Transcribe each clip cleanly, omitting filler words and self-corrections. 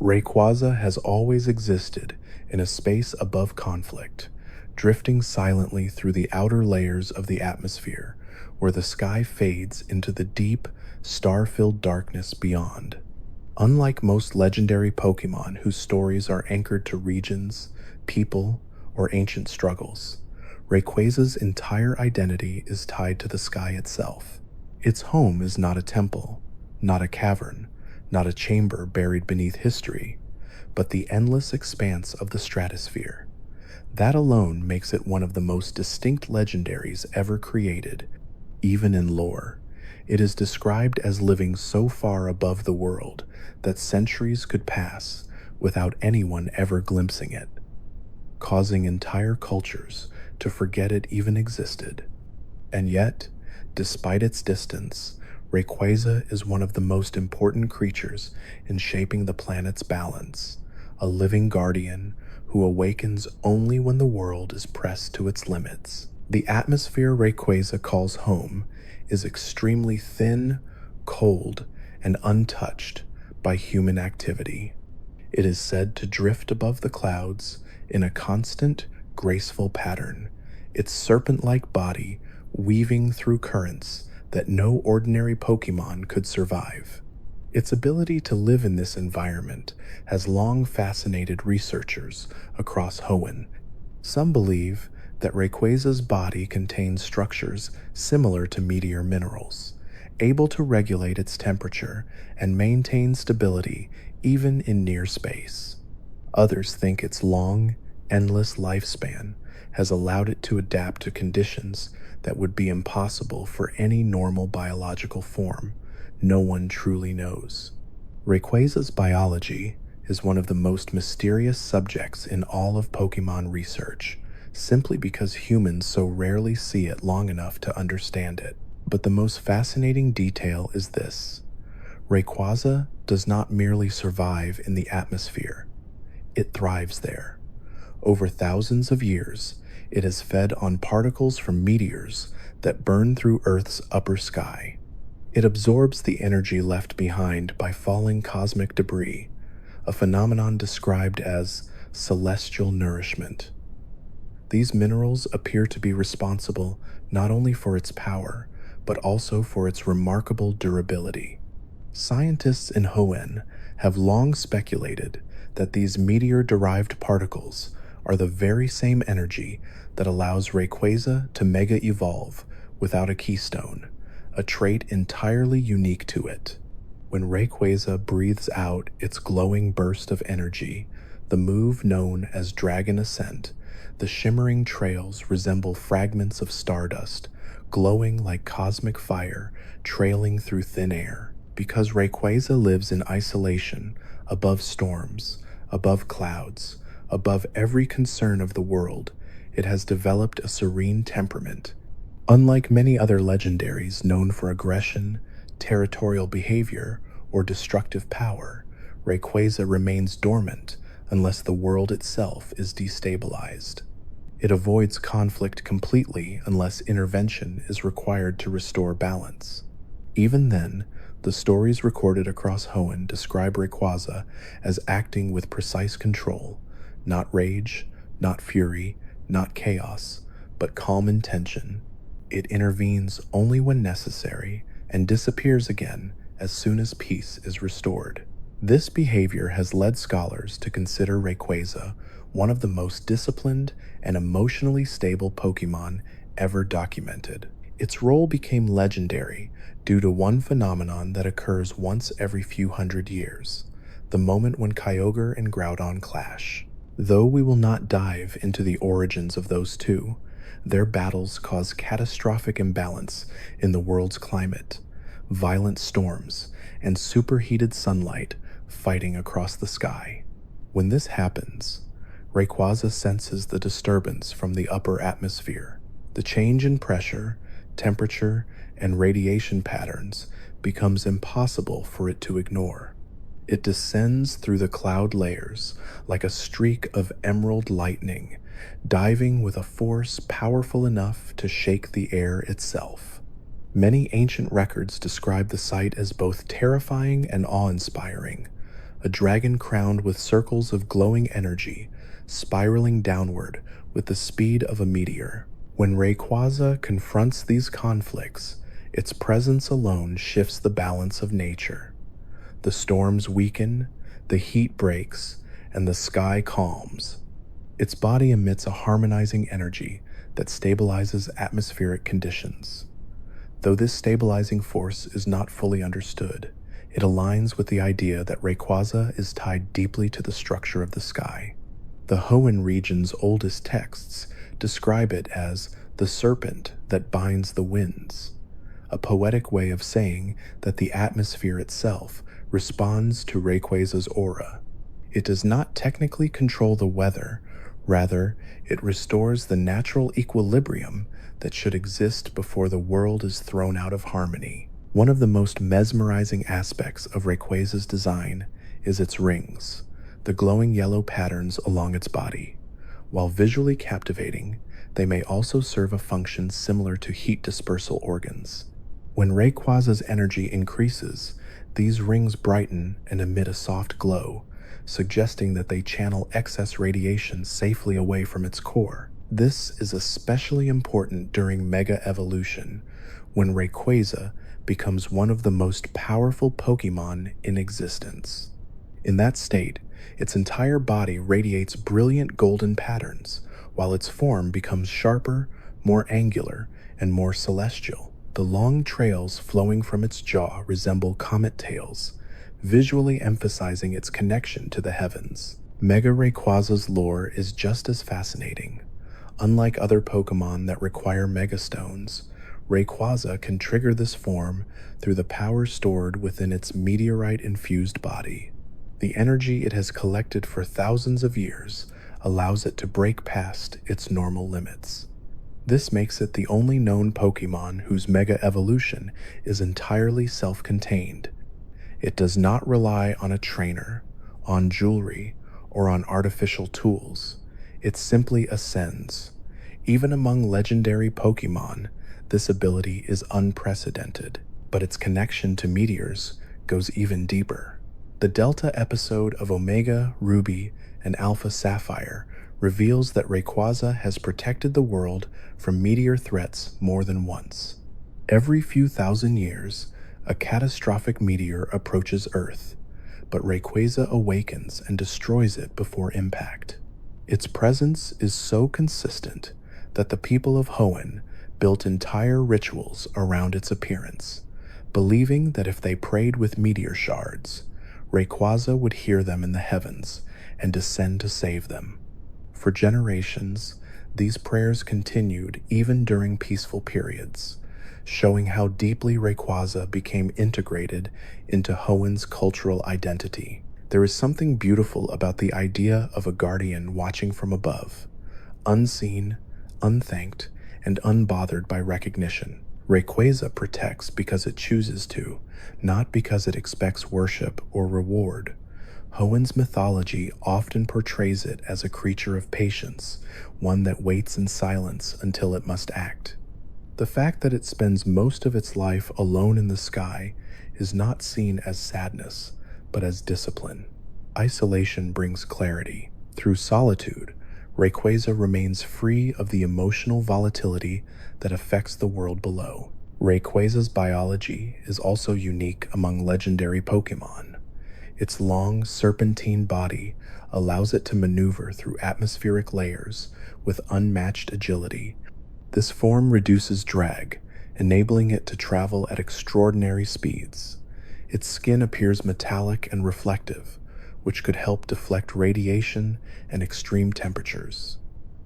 Rayquaza has always existed in a space above conflict, drifting silently through the outer layers of the atmosphere, where the sky fades into the deep, star-filled darkness beyond. Unlike most legendary Pokémon whose stories are anchored to regions, people, or ancient struggles, Rayquaza's entire identity is tied to the sky itself. Its home is not a temple, not a cavern, not a chamber buried beneath history, but the endless expanse of the stratosphere. That alone makes it one of the most distinct legendaries ever created, even in lore. It is described as living so far above the world that centuries could pass without anyone ever glimpsing it, causing entire cultures to forget it even existed. And yet, despite its distance, Rayquaza is one of the most important creatures in shaping the planet's balance, a living guardian who awakens only when the world is pressed to its limits. The atmosphere Rayquaza calls home is extremely thin, cold, and untouched by human activity. It is said to drift above the clouds in a constant, graceful pattern, its serpent-like body weaving through currents that no ordinary Pokémon could survive. Its ability to live in this environment has long fascinated researchers across Hoenn. Some believe that Rayquaza's body contains structures similar to meteor minerals, able to regulate its temperature and maintain stability even in near space. Others think its long, endless lifespan has allowed it to adapt to conditions that would be impossible for any normal biological form. No one truly knows. Rayquaza's biology is one of the most mysterious subjects in all of Pokémon research, simply because humans so rarely see it long enough to understand it. But the most fascinating detail is this: Rayquaza does not merely survive in the atmosphere, it thrives there. Over thousands of years, it has fed on particles from meteors that burn through Earth's upper sky. It absorbs the energy left behind by falling cosmic debris, a phenomenon described as celestial nourishment. These minerals appear to be responsible not only for its power, but also for its remarkable durability. Scientists in Hoenn have long speculated that these meteor-derived particles are the very same energy that allows Rayquaza to mega-evolve without a keystone, a trait entirely unique to it. When Rayquaza breathes out its glowing burst of energy, the move known as Dragon Ascent, the shimmering trails resemble fragments of stardust, glowing like cosmic fire trailing through thin air. Because Rayquaza lives in isolation, above storms, above clouds, above every concern of the world, it has developed a serene temperament. Unlike many other legendaries known for aggression, territorial behavior, or destructive power, Rayquaza remains dormant unless the world itself is destabilized. It avoids conflict completely unless intervention is required to restore balance. Even then, the stories recorded across Hoenn describe Rayquaza as acting with precise control, not rage, not fury, not chaos, but calm intention. It intervenes only when necessary and disappears again as soon as peace is restored. This behavior has led scholars to consider Rayquaza one of the most disciplined and emotionally stable Pokémon ever documented. Its role became legendary due to one phenomenon that occurs once every few hundred years, the moment when Kyogre and Groudon clash. Though we will not dive into the origins of those two, their battles cause catastrophic imbalance in the world's climate, violent storms, and superheated sunlight fighting across the sky. When this happens, Rayquaza senses the disturbance from the upper atmosphere. The change in pressure, temperature, and radiation patterns becomes impossible for it to ignore. It descends through the cloud layers like a streak of emerald lightning, diving with a force powerful enough to shake the air itself. Many ancient records describe the sight as both terrifying and awe-inspiring, a dragon crowned with circles of glowing energy, spiraling downward with the speed of a meteor. When Rayquaza confronts these conflicts, its presence alone shifts the balance of nature. The storms weaken, the heat breaks, and the sky calms. Its body emits a harmonizing energy that stabilizes atmospheric conditions. Though this stabilizing force is not fully understood, it aligns with the idea that Rayquaza is tied deeply to the structure of the sky. The Hoenn region's oldest texts describe it as the serpent that binds the winds, a poetic way of saying that the atmosphere itself responds to Rayquaza's aura. It does not technically control the weather, rather, it restores the natural equilibrium that should exist before the world is thrown out of harmony. One of the most mesmerizing aspects of Rayquaza's design is its rings, the glowing yellow patterns along its body. While visually captivating, they may also serve a function similar to heat dispersal organs. When Rayquaza's energy increases, these rings brighten and emit a soft glow, suggesting that they channel excess radiation safely away from its core. This is especially important during Mega Evolution, when Rayquaza becomes one of the most powerful Pokémon in existence. In that state, its entire body radiates brilliant golden patterns, while its form becomes sharper, more angular, and more celestial. The long trails flowing from its jaw resemble comet tails, visually emphasizing its connection to the heavens. Mega Rayquaza's lore is just as fascinating. Unlike other Pokémon that require Mega Stones, Rayquaza can trigger this form through the power stored within its meteorite-infused body. The energy it has collected for thousands of years allows it to break past its normal limits. This makes it the only known Pokémon whose Mega Evolution is entirely self-contained. It does not rely on a trainer, on jewelry, or on artificial tools. It simply ascends. Even among legendary Pokémon, this ability is unprecedented, but its connection to meteors goes even deeper. The Delta episode of Omega, Ruby, and Alpha Sapphire reveals that Rayquaza has protected the world from meteor threats more than once. Every few thousand years, a catastrophic meteor approaches Earth, but Rayquaza awakens and destroys it before impact. Its presence is so consistent that the people of Hoenn built entire rituals around its appearance, believing that if they prayed with meteor shards, Rayquaza would hear them in the heavens and descend to save them. For generations, these prayers continued even during peaceful periods, showing how deeply Rayquaza became integrated into Hoenn's cultural identity. There is something beautiful about the idea of a guardian watching from above, unseen, unthanked, and unbothered by recognition. Rayquaza protects because it chooses to, not because it expects worship or reward. Hoenn's mythology often portrays it as a creature of patience, one that waits in silence until it must act. The fact that it spends most of its life alone in the sky is not seen as sadness, but as discipline. Isolation brings clarity. Through solitude, Rayquaza remains free of the emotional volatility that affects the world below. Rayquaza's biology is also unique among legendary Pokémon. Its long, serpentine body allows it to maneuver through atmospheric layers with unmatched agility. This form reduces drag, enabling it to travel at extraordinary speeds. Its skin appears metallic and reflective, which could help deflect radiation and extreme temperatures.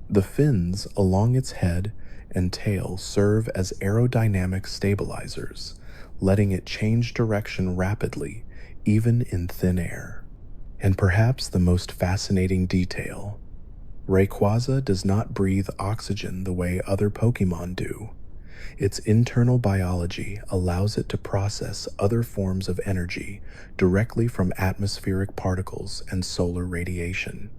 The fins along its head and tail serve as aerodynamic stabilizers, letting it change direction rapidly, even in thin air. And perhaps the most fascinating detail, Rayquaza does not breathe oxygen the way other Pokémon do. Its internal biology allows it to process other forms of energy directly from atmospheric particles and solar radiation.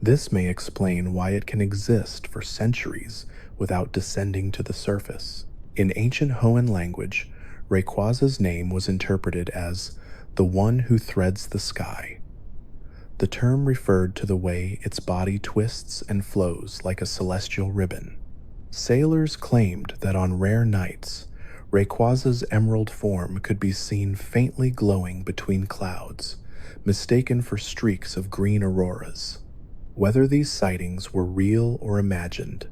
This may explain why it can exist for centuries without descending to the surface. In ancient Hoenn language, Rayquaza's name was interpreted as the one who threads the sky. The term referred to the way its body twists and flows like a celestial ribbon. Sailors claimed that on rare nights, Rayquaza's emerald form could be seen faintly glowing between clouds, mistaken for streaks of green auroras. Whether these sightings were real or imagined,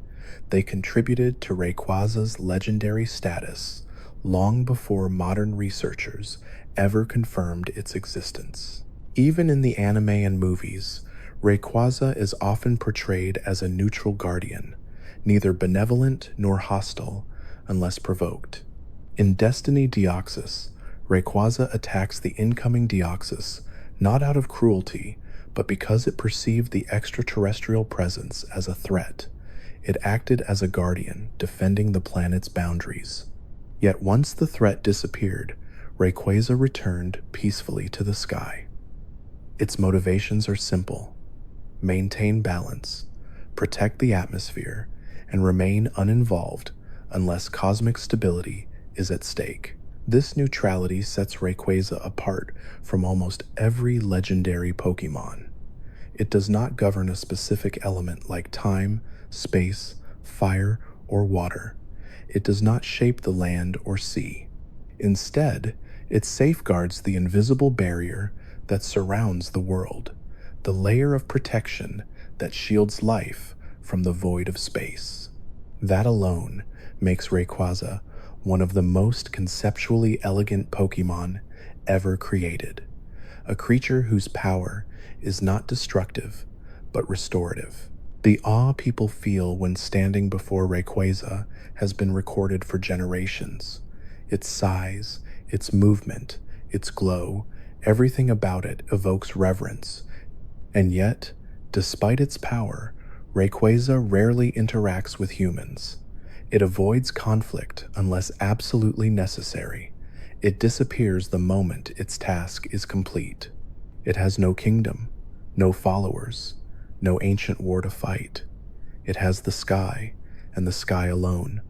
they contributed to Rayquaza's legendary status long before modern researchers ever confirmed its existence. Even in the anime and movies, Rayquaza is often portrayed as a neutral guardian, neither benevolent nor hostile unless provoked. In Destiny Deoxys, Rayquaza attacks the incoming Deoxys not out of cruelty, but because it perceived the extraterrestrial presence as a threat. It acted as a guardian, defending the planet's boundaries. Yet once the threat disappeared, Rayquaza returned peacefully to the sky. Its motivations are simple: maintain balance, protect the atmosphere, and remain uninvolved unless cosmic stability is at stake. This neutrality sets Rayquaza apart from almost every legendary Pokémon. It does not govern a specific element like time, space, fire, or water. It does not shape the land or sea. Instead, it safeguards the invisible barrier that surrounds the world, the layer of protection that shields life from the void of space. That alone makes Rayquaza one of the most conceptually elegant Pokémon ever created, a creature whose power is not destructive, but restorative. The awe people feel when standing before Rayquaza has been recorded for generations. Its size, its movement, its glow, everything about it evokes reverence. And yet, despite its power, Rayquaza rarely interacts with humans. It avoids conflict unless absolutely necessary. It disappears the moment its task is complete. It has no kingdom, no followers, no ancient war to fight. It has the sky, and the sky alone.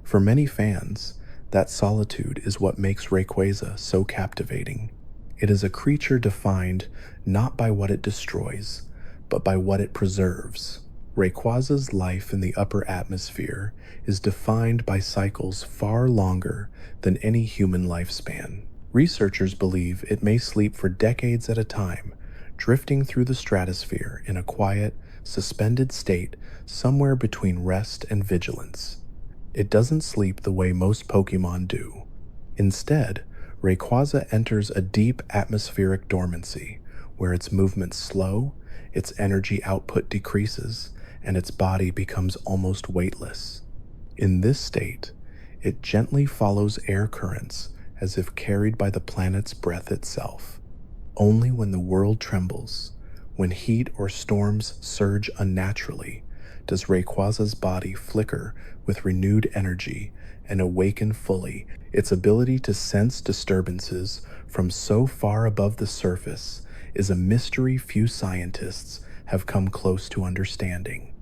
For many fans, that solitude is what makes Rayquaza so captivating. It is a creature defined not by what it destroys, but by what it preserves. Rayquaza's life in the upper atmosphere is defined by cycles far longer than any human lifespan. Researchers believe it may sleep for decades at a time, drifting through the stratosphere in a quiet, suspended state somewhere between rest and vigilance. It doesn't sleep the way most Pokémon do. Instead, Rayquaza enters a deep atmospheric dormancy, where its movements slow, its energy output decreases, and its body becomes almost weightless. In this state, it gently follows air currents as if carried by the planet's breath itself. Only when the world trembles, when heat or storms surge unnaturally, does Rayquaza's body flicker with renewed energy and awaken fully. Its ability to sense disturbances from so far above the surface is a mystery few scientists have come close to understanding.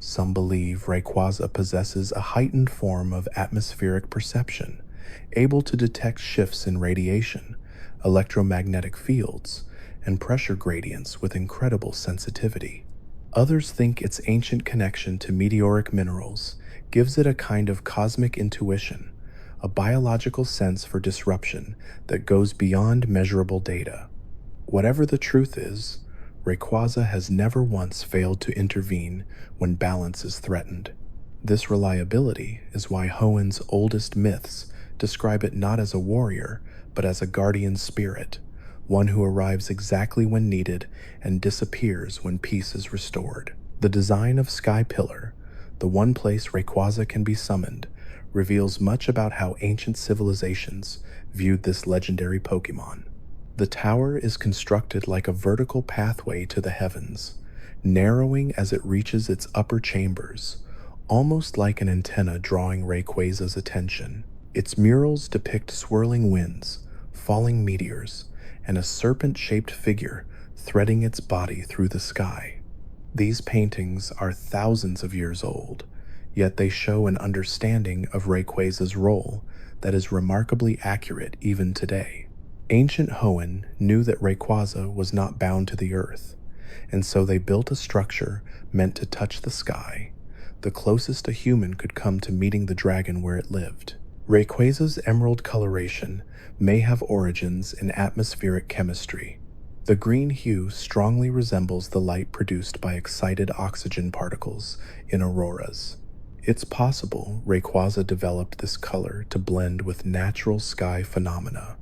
Some believe Rayquaza possesses a heightened form of atmospheric perception, able to detect shifts in radiation, electromagnetic fields, and pressure gradients with incredible sensitivity. Others think its ancient connection to meteoric minerals gives it a kind of cosmic intuition, a biological sense for disruption that goes beyond measurable data. Whatever the truth is, Rayquaza has never once failed to intervene when balance is threatened. This reliability is why Hoenn's oldest myths describe it not as a warrior, but as a guardian spirit, one who arrives exactly when needed and disappears when peace is restored. The design of Sky Pillar, the one place Rayquaza can be summoned, reveals much about how ancient civilizations viewed this legendary Pokémon. The tower is constructed like a vertical pathway to the heavens, narrowing as it reaches its upper chambers, almost like an antenna drawing Rayquaza's attention. Its murals depict swirling winds, falling meteors, and a serpent-shaped figure threading its body through the sky. These paintings are thousands of years old, yet they show an understanding of Rayquaza's role that is remarkably accurate even today. Ancient Hoenn knew that Rayquaza was not bound to the earth. and so they built a structure meant to touch the sky, the closest a human could come to meeting the dragon where it lived. Rayquaza's emerald coloration may have origins in atmospheric chemistry. The green hue strongly resembles the light produced by excited oxygen particles in auroras. It's possible Rayquaza developed this color to blend with natural sky phenomena,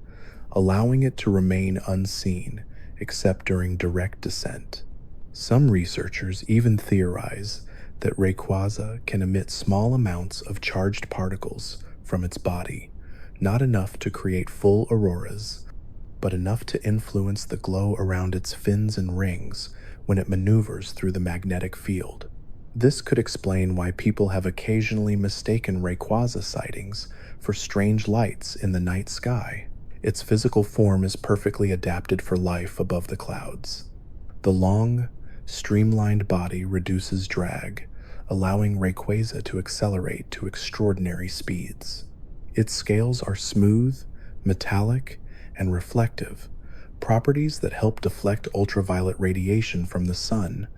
allowing it to remain unseen except during direct descent. Some researchers even theorize that Rayquaza can emit small amounts of charged particles from its body, not enough to create full auroras, but enough to influence the glow around its fins and rings when it maneuvers through the magnetic field. This could explain why people have occasionally mistaken Rayquaza sightings for strange lights in the night sky. Its physical form is perfectly adapted for life above the clouds. The long, streamlined body reduces drag, allowing Rayquaza to accelerate to extraordinary speeds. Its scales are smooth, metallic, and reflective, properties that help deflect ultraviolet radiation from the sun.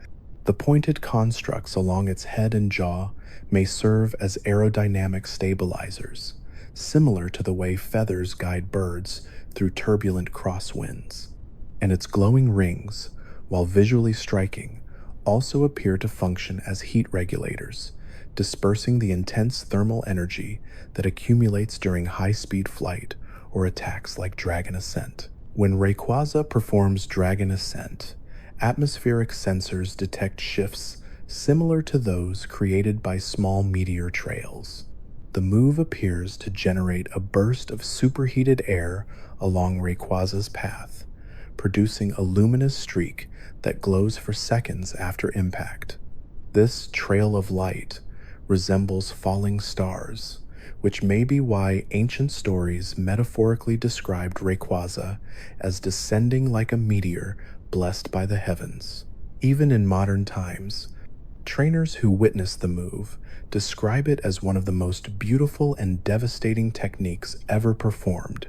The pointed constructs along its head and jaw may serve as aerodynamic stabilizers, similar to the way feathers guide birds through turbulent crosswinds. And its glowing rings, while visually striking, also appear to function as heat regulators, dispersing the intense thermal energy that accumulates during high-speed flight or attacks like Dragon Ascent. When Rayquaza performs Dragon Ascent, atmospheric sensors detect shifts similar to those created by small meteor trails. The move appears to generate a burst of superheated air along Rayquaza's path, producing a luminous streak that glows for seconds after impact. This trail of light resembles falling stars, which may be why ancient stories metaphorically described Rayquaza as descending like a meteor blessed by the heavens. Even in modern times, trainers who witness the move describe it as one of the most beautiful and devastating techniques ever performed,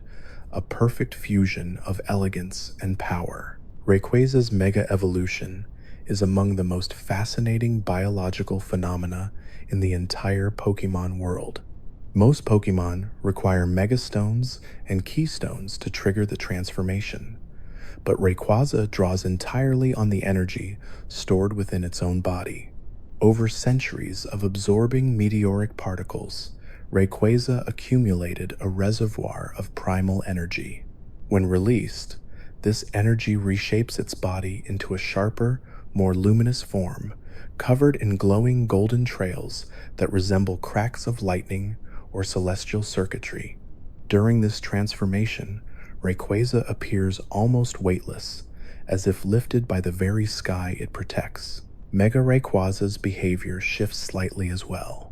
a perfect fusion of elegance and power. Rayquaza's mega evolution is among the most fascinating biological phenomena in the entire Pokémon world. Most Pokémon require Megastones and Keystones to trigger the transformation, but Rayquaza draws entirely on the energy stored within its own body. Over centuries of absorbing meteoric particles, Rayquaza accumulated a reservoir of primal energy. When released, this energy reshapes its body into a sharper, more luminous form, covered in glowing golden trails that resemble cracks of lightning or celestial circuitry. During this transformation, Rayquaza appears almost weightless, as if lifted by the very sky it protects. Mega Rayquaza's behavior shifts slightly as well.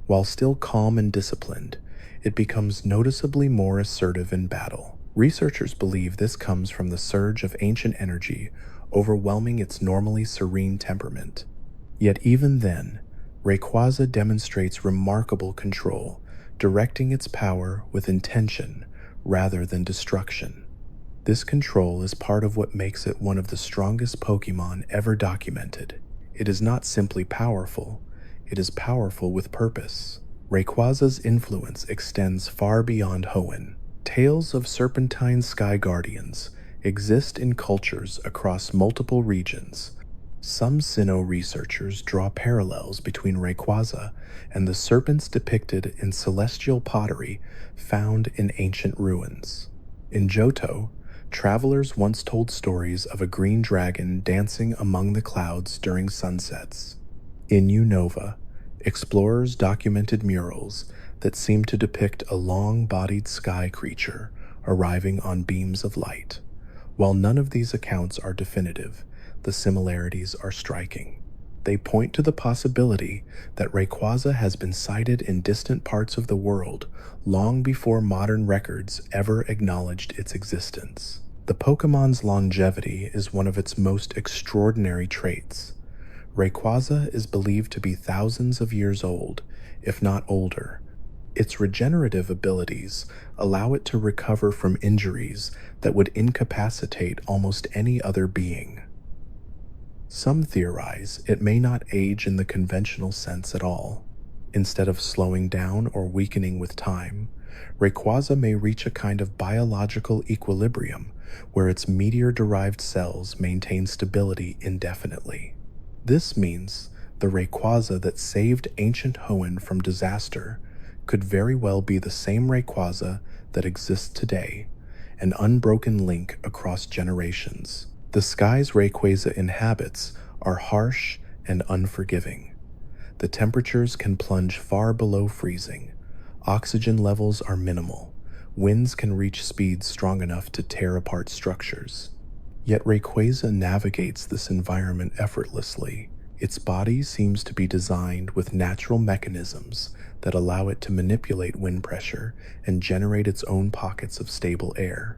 While still calm and disciplined, it becomes noticeably more assertive in battle. Researchers believe this comes from the surge of ancient energy overwhelming its normally serene temperament. Yet even then, Rayquaza demonstrates remarkable control, directing its power with intention rather than destruction. This control is part of what makes it one of the strongest Pokémon ever documented. It is not simply powerful, it is powerful with purpose. Rayquaza's influence extends far beyond Hoenn. Tales of serpentine sky guardians exist in cultures across multiple regions. Some Sinnoh researchers draw parallels between Rayquaza and the serpents depicted in celestial pottery found in ancient ruins. In Johto, travelers once told stories of a green dragon dancing among the clouds during sunsets. In Unova, explorers documented murals that seemed to depict a long-bodied sky creature arriving on beams of light. While none of these accounts are definitive, the similarities are striking. They point to the possibility that Rayquaza has been sighted in distant parts of the world long before modern records ever acknowledged its existence. The Pokémon's longevity is one of its most extraordinary traits. Rayquaza is believed to be thousands of years old, if not older. Its regenerative abilities allow it to recover from injuries that would incapacitate almost any other being. Some theorize it may not age in the conventional sense at all. Instead of slowing down or weakening with time, Rayquaza may reach a kind of biological equilibrium where its meteor-derived cells maintain stability indefinitely. This means the Rayquaza that saved ancient Hoenn from disaster could very well be the same Rayquaza that exists today, an unbroken link across generations. The skies Rayquaza inhabits are harsh and unforgiving. The temperatures can plunge far below freezing. Oxygen levels are minimal. Winds can reach speeds strong enough to tear apart structures. Yet Rayquaza navigates this environment effortlessly. Its body seems to be designed with natural mechanisms that allow it to manipulate wind pressure and generate its own pockets of stable air.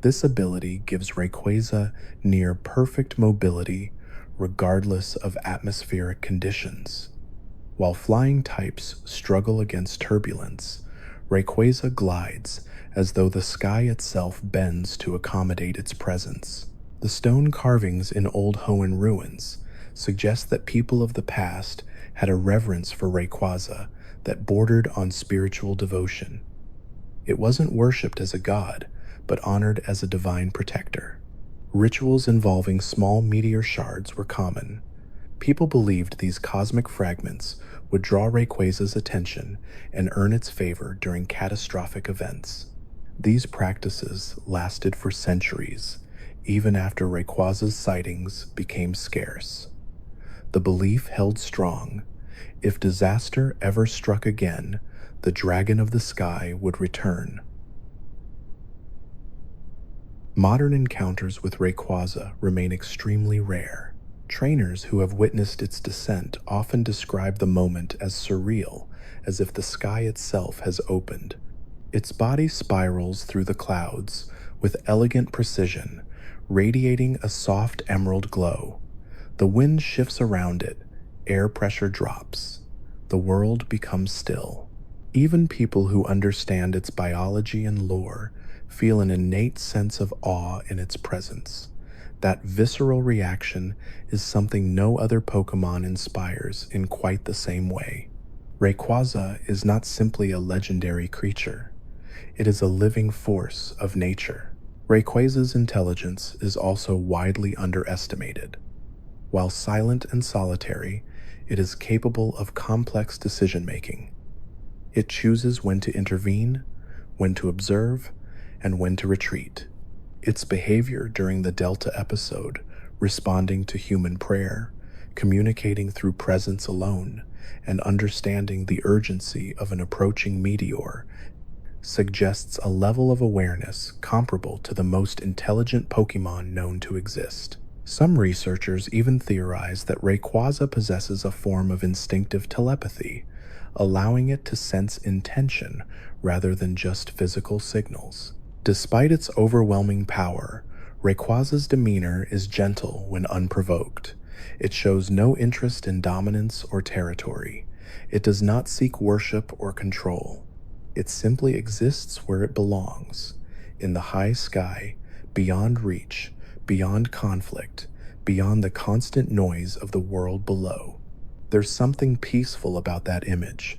This ability gives Rayquaza near perfect mobility regardless of atmospheric conditions. While flying types struggle against turbulence, Rayquaza glides as though the sky itself bends to accommodate its presence. The stone carvings in old Hoenn ruins suggest that people of the past had a reverence for Rayquaza that bordered on spiritual devotion. It wasn't worshipped as a god, but honored as a divine protector. Rituals involving small meteor shards were common. People believed these cosmic fragments would draw Rayquaza's attention and earn its favor during catastrophic events. These practices lasted for centuries, even after Rayquaza's sightings became scarce. The belief held strong. If disaster ever struck again, the dragon of the sky would return. Modern encounters with Rayquaza remain extremely rare. Trainers who have witnessed its descent often describe the moment as surreal, as if the sky itself has opened. Its body spirals through the clouds with elegant precision, radiating a soft emerald glow. The wind shifts around it, air pressure drops. The world becomes still. Even people who understand its biology and lore feel an innate sense of awe in its presence. That visceral reaction is something no other Pokémon inspires in quite the same way. Rayquaza is not simply a legendary creature. It is a living force of nature. Rayquaza's intelligence is also widely underestimated. While silent and solitary, it is capable of complex decision-making. It chooses when to intervene, when to observe, and when to retreat. Its behavior during the Delta episode, responding to human prayer, communicating through presence alone, and understanding the urgency of an approaching meteor, suggests a level of awareness comparable to the most intelligent Pokémon known to exist. Some researchers even theorize that Rayquaza possesses a form of instinctive telepathy, allowing it to sense intention rather than just physical signals. Despite its overwhelming power, Rayquaza's demeanor is gentle when unprovoked. It shows no interest in dominance or territory. It does not seek worship or control. It simply exists where it belongs, in the high sky, beyond reach, beyond conflict, beyond the constant noise of the world below. There's something peaceful about that image,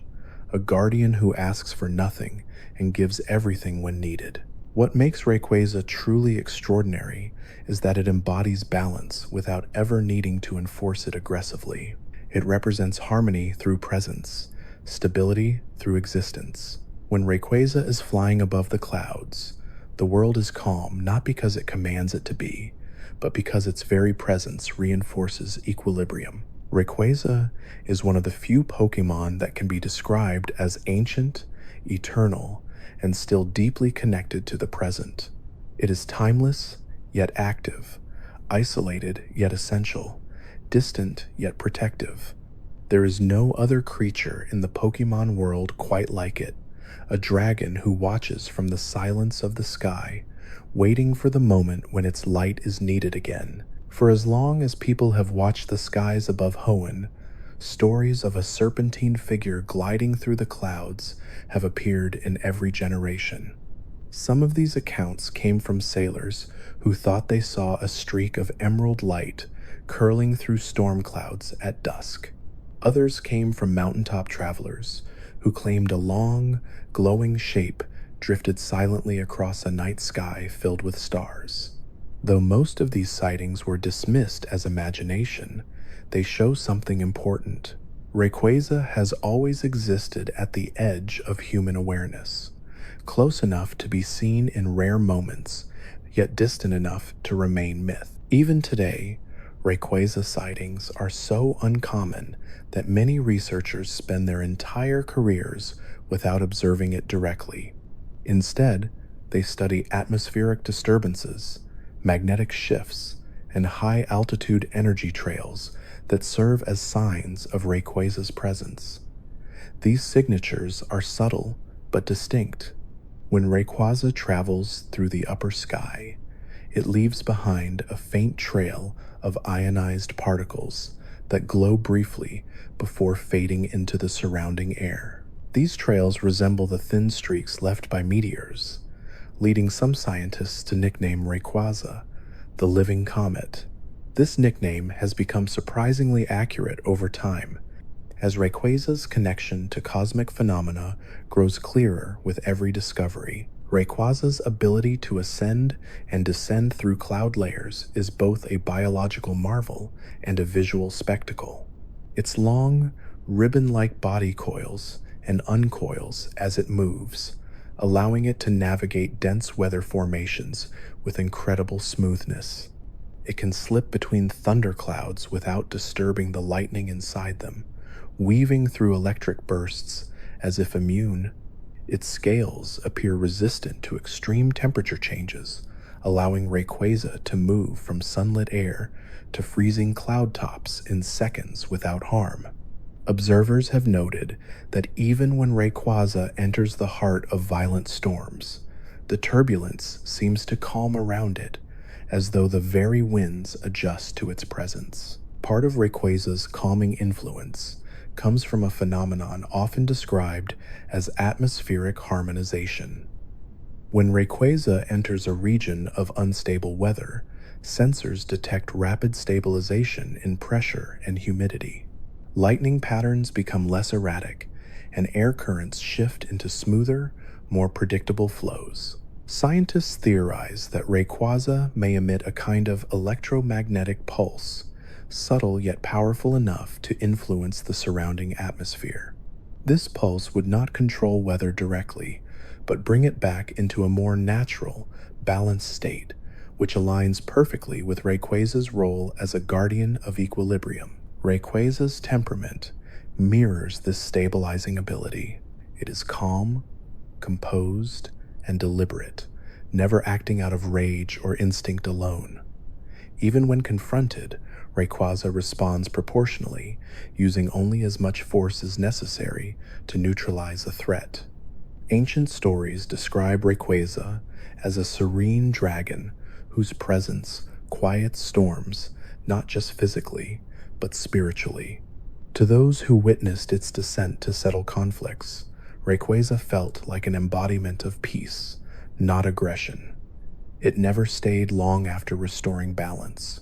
a guardian who asks for nothing and gives everything when needed. What makes Rayquaza truly extraordinary is that it embodies balance without ever needing to enforce it aggressively. It represents harmony through presence, stability through existence. When Rayquaza is flying above the clouds, the world is calm not because it commands it to be, but because its very presence reinforces equilibrium. Rayquaza is one of the few Pokémon that can be described as ancient, eternal, and still deeply connected to the present. It is timeless, yet active, isolated, yet essential, distant, yet protective. There is no other creature in the Pokémon world quite like it, a dragon who watches from the silence of the sky, waiting for the moment when its light is needed again. For as long as people have watched the skies above Hoenn, stories of a serpentine figure gliding through the clouds have appeared in every generation. Some of these accounts came from sailors who thought they saw a streak of emerald light curling through storm clouds at dusk. Others came from mountaintop travelers who claimed a long, glowing shape drifted silently across a night sky filled with stars. Though most of these sightings were dismissed as imagination, they show something important. Rayquaza has always existed at the edge of human awareness, close enough to be seen in rare moments, yet distant enough to remain myth. Even today, Rayquaza sightings are so uncommon that many researchers spend their entire careers without observing it directly. Instead, they study atmospheric disturbances, magnetic shifts, and high-altitude energy trails that serve as signs of Rayquaza's presence. These signatures are subtle but distinct. When Rayquaza travels through the upper sky, it leaves behind a faint trail of ionized particles that glow briefly before fading into the surrounding air. These trails resemble the thin streaks left by meteors, leading some scientists to nickname Rayquaza the living comet. This nickname has become surprisingly accurate over time, as Rayquaza's connection to cosmic phenomena grows clearer with every discovery. Rayquaza's ability to ascend and descend through cloud layers is both a biological marvel and a visual spectacle. Its long, ribbon-like body coils and uncoils as it moves, allowing it to navigate dense weather formations with incredible smoothness. It can slip between thunderclouds without disturbing the lightning inside them, weaving through electric bursts as if immune. Its scales appear resistant to extreme temperature changes, allowing Rayquaza to move from sunlit air to freezing cloud tops in seconds without harm. Observers have noted that even when Rayquaza enters the heart of violent storms, the turbulence seems to calm around it, as though the very winds adjust to its presence. Part of Rayquaza's calming influence comes from a phenomenon often described as atmospheric harmonization. When Rayquaza enters a region of unstable weather, sensors detect rapid stabilization in pressure and humidity. Lightning patterns become less erratic, and air currents shift into smoother, more predictable flows. Scientists theorize that Rayquaza may emit a kind of electromagnetic pulse, subtle yet powerful enough to influence the surrounding atmosphere. This pulse would not control weather directly, but bring it back into a more natural, balanced state, which aligns perfectly with Rayquaza's role as a guardian of equilibrium. Rayquaza's temperament mirrors this stabilizing ability. It is calm, composed, and deliberate, never acting out of rage or instinct alone. Even when confronted, Rayquaza responds proportionally, using only as much force as necessary to neutralize a threat. Ancient stories describe Rayquaza as a serene dragon whose presence quiets storms, not just physically, but spiritually. To those who witnessed its descent to settle conflicts, Rayquaza felt like an embodiment of peace, not aggression. It never stayed long after restoring balance.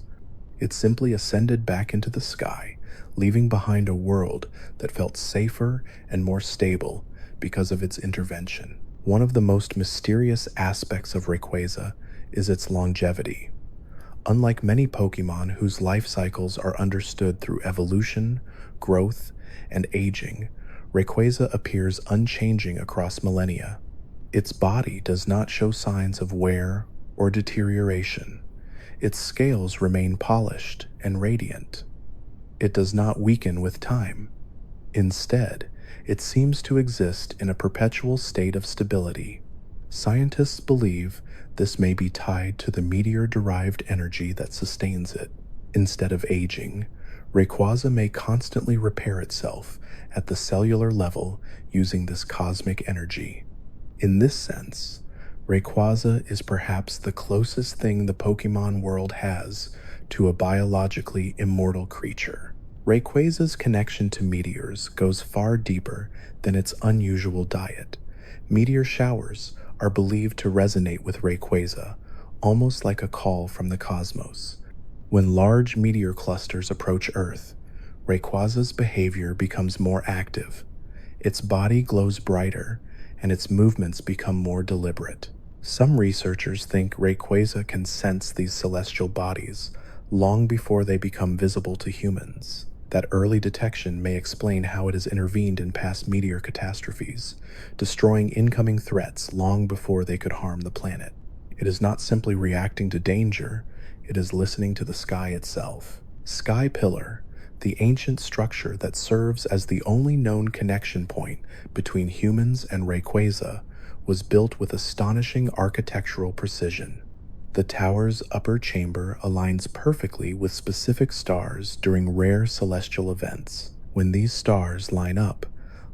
It simply ascended back into the sky, leaving behind a world that felt safer and more stable because of its intervention. One of the most mysterious aspects of Rayquaza is its longevity. Unlike many Pokémon whose life cycles are understood through evolution, growth, and aging, Rayquaza appears unchanging across millennia. Its body does not show signs of wear or deterioration. Its scales remain polished and radiant. It does not weaken with time. Instead, it seems to exist in a perpetual state of stability. Scientists believe this may be tied to the meteor-derived energy that sustains it. Instead of aging, Rayquaza may constantly repair itself at the cellular level using this cosmic energy. In this sense, Rayquaza is perhaps the closest thing the Pokémon world has to a biologically immortal creature. Rayquaza's connection to meteors goes far deeper than its unusual diet. Meteor showers are believed to resonate with Rayquaza, almost like a call from the cosmos. When large meteor clusters approach Earth, Rayquaza's behavior becomes more active. Its body glows brighter, and its movements become more deliberate. Some researchers think Rayquaza can sense these celestial bodies long before they become visible to humans. That early detection may explain how it has intervened in past meteor catastrophes, destroying incoming threats long before they could harm the planet. It is not simply reacting to danger, it is listening to the sky itself. Sky Pillar, the ancient structure that serves as the only known connection point between humans and Rayquaza, was built with astonishing architectural precision. The tower's upper chamber aligns perfectly with specific stars during rare celestial events. When these stars line up,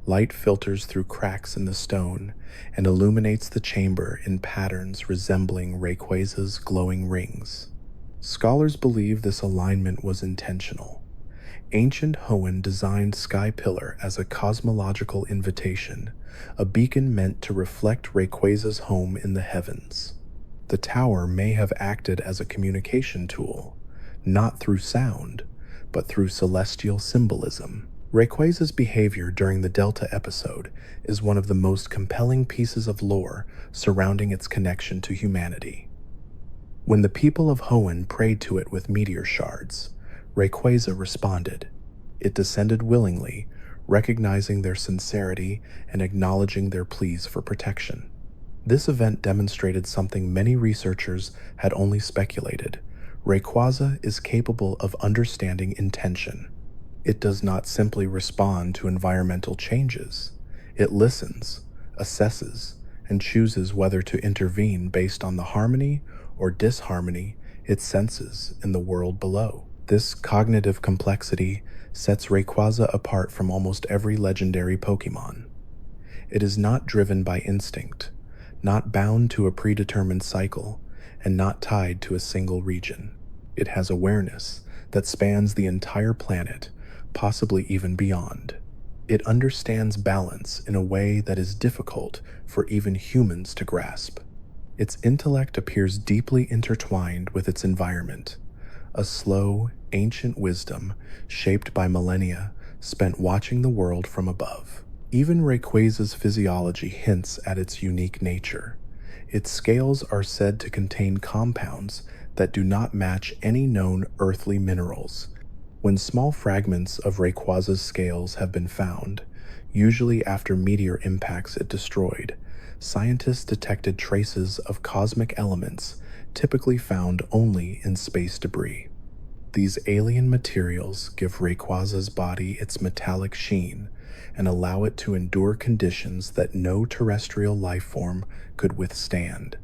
light filters through cracks in the stone and illuminates the chamber in patterns resembling Rayquaza's glowing rings. Scholars believe this alignment was intentional. Ancient Hoenn designed Sky Pillar as a cosmological invitation, a beacon meant to reflect Rayquaza's home in the heavens. The tower may have acted as a communication tool, not through sound, but through celestial symbolism. Rayquaza's behavior during the Delta episode is one of the most compelling pieces of lore surrounding its connection to humanity. When the people of Hoenn prayed to it with meteor shards, Rayquaza responded. It descended willingly, recognizing their sincerity and acknowledging their pleas for protection. This event demonstrated something many researchers had only speculated. Rayquaza is capable of understanding intention. It does not simply respond to environmental changes. It listens, assesses, and chooses whether to intervene based on the harmony or disharmony it senses in the world below. This cognitive complexity sets Rayquaza apart from almost every legendary Pokémon. It is not driven by instinct, not bound to a predetermined cycle, and not tied to a single region. It has awareness that spans the entire planet, possibly even beyond. It understands balance in a way that is difficult for even humans to grasp. Its intellect appears deeply intertwined with its environment, a slow, ancient wisdom shaped by millennia spent watching the world from above. Even Rayquaza's physiology hints at its unique nature. Its scales are said to contain compounds that do not match any known earthly minerals. When small fragments of Rayquaza's scales have been found, usually after meteor impacts it destroyed, scientists detected traces of cosmic elements typically found only in space debris. These alien materials give Rayquaza's body its metallic sheen and allow it to endure conditions that no terrestrial life form could withstand.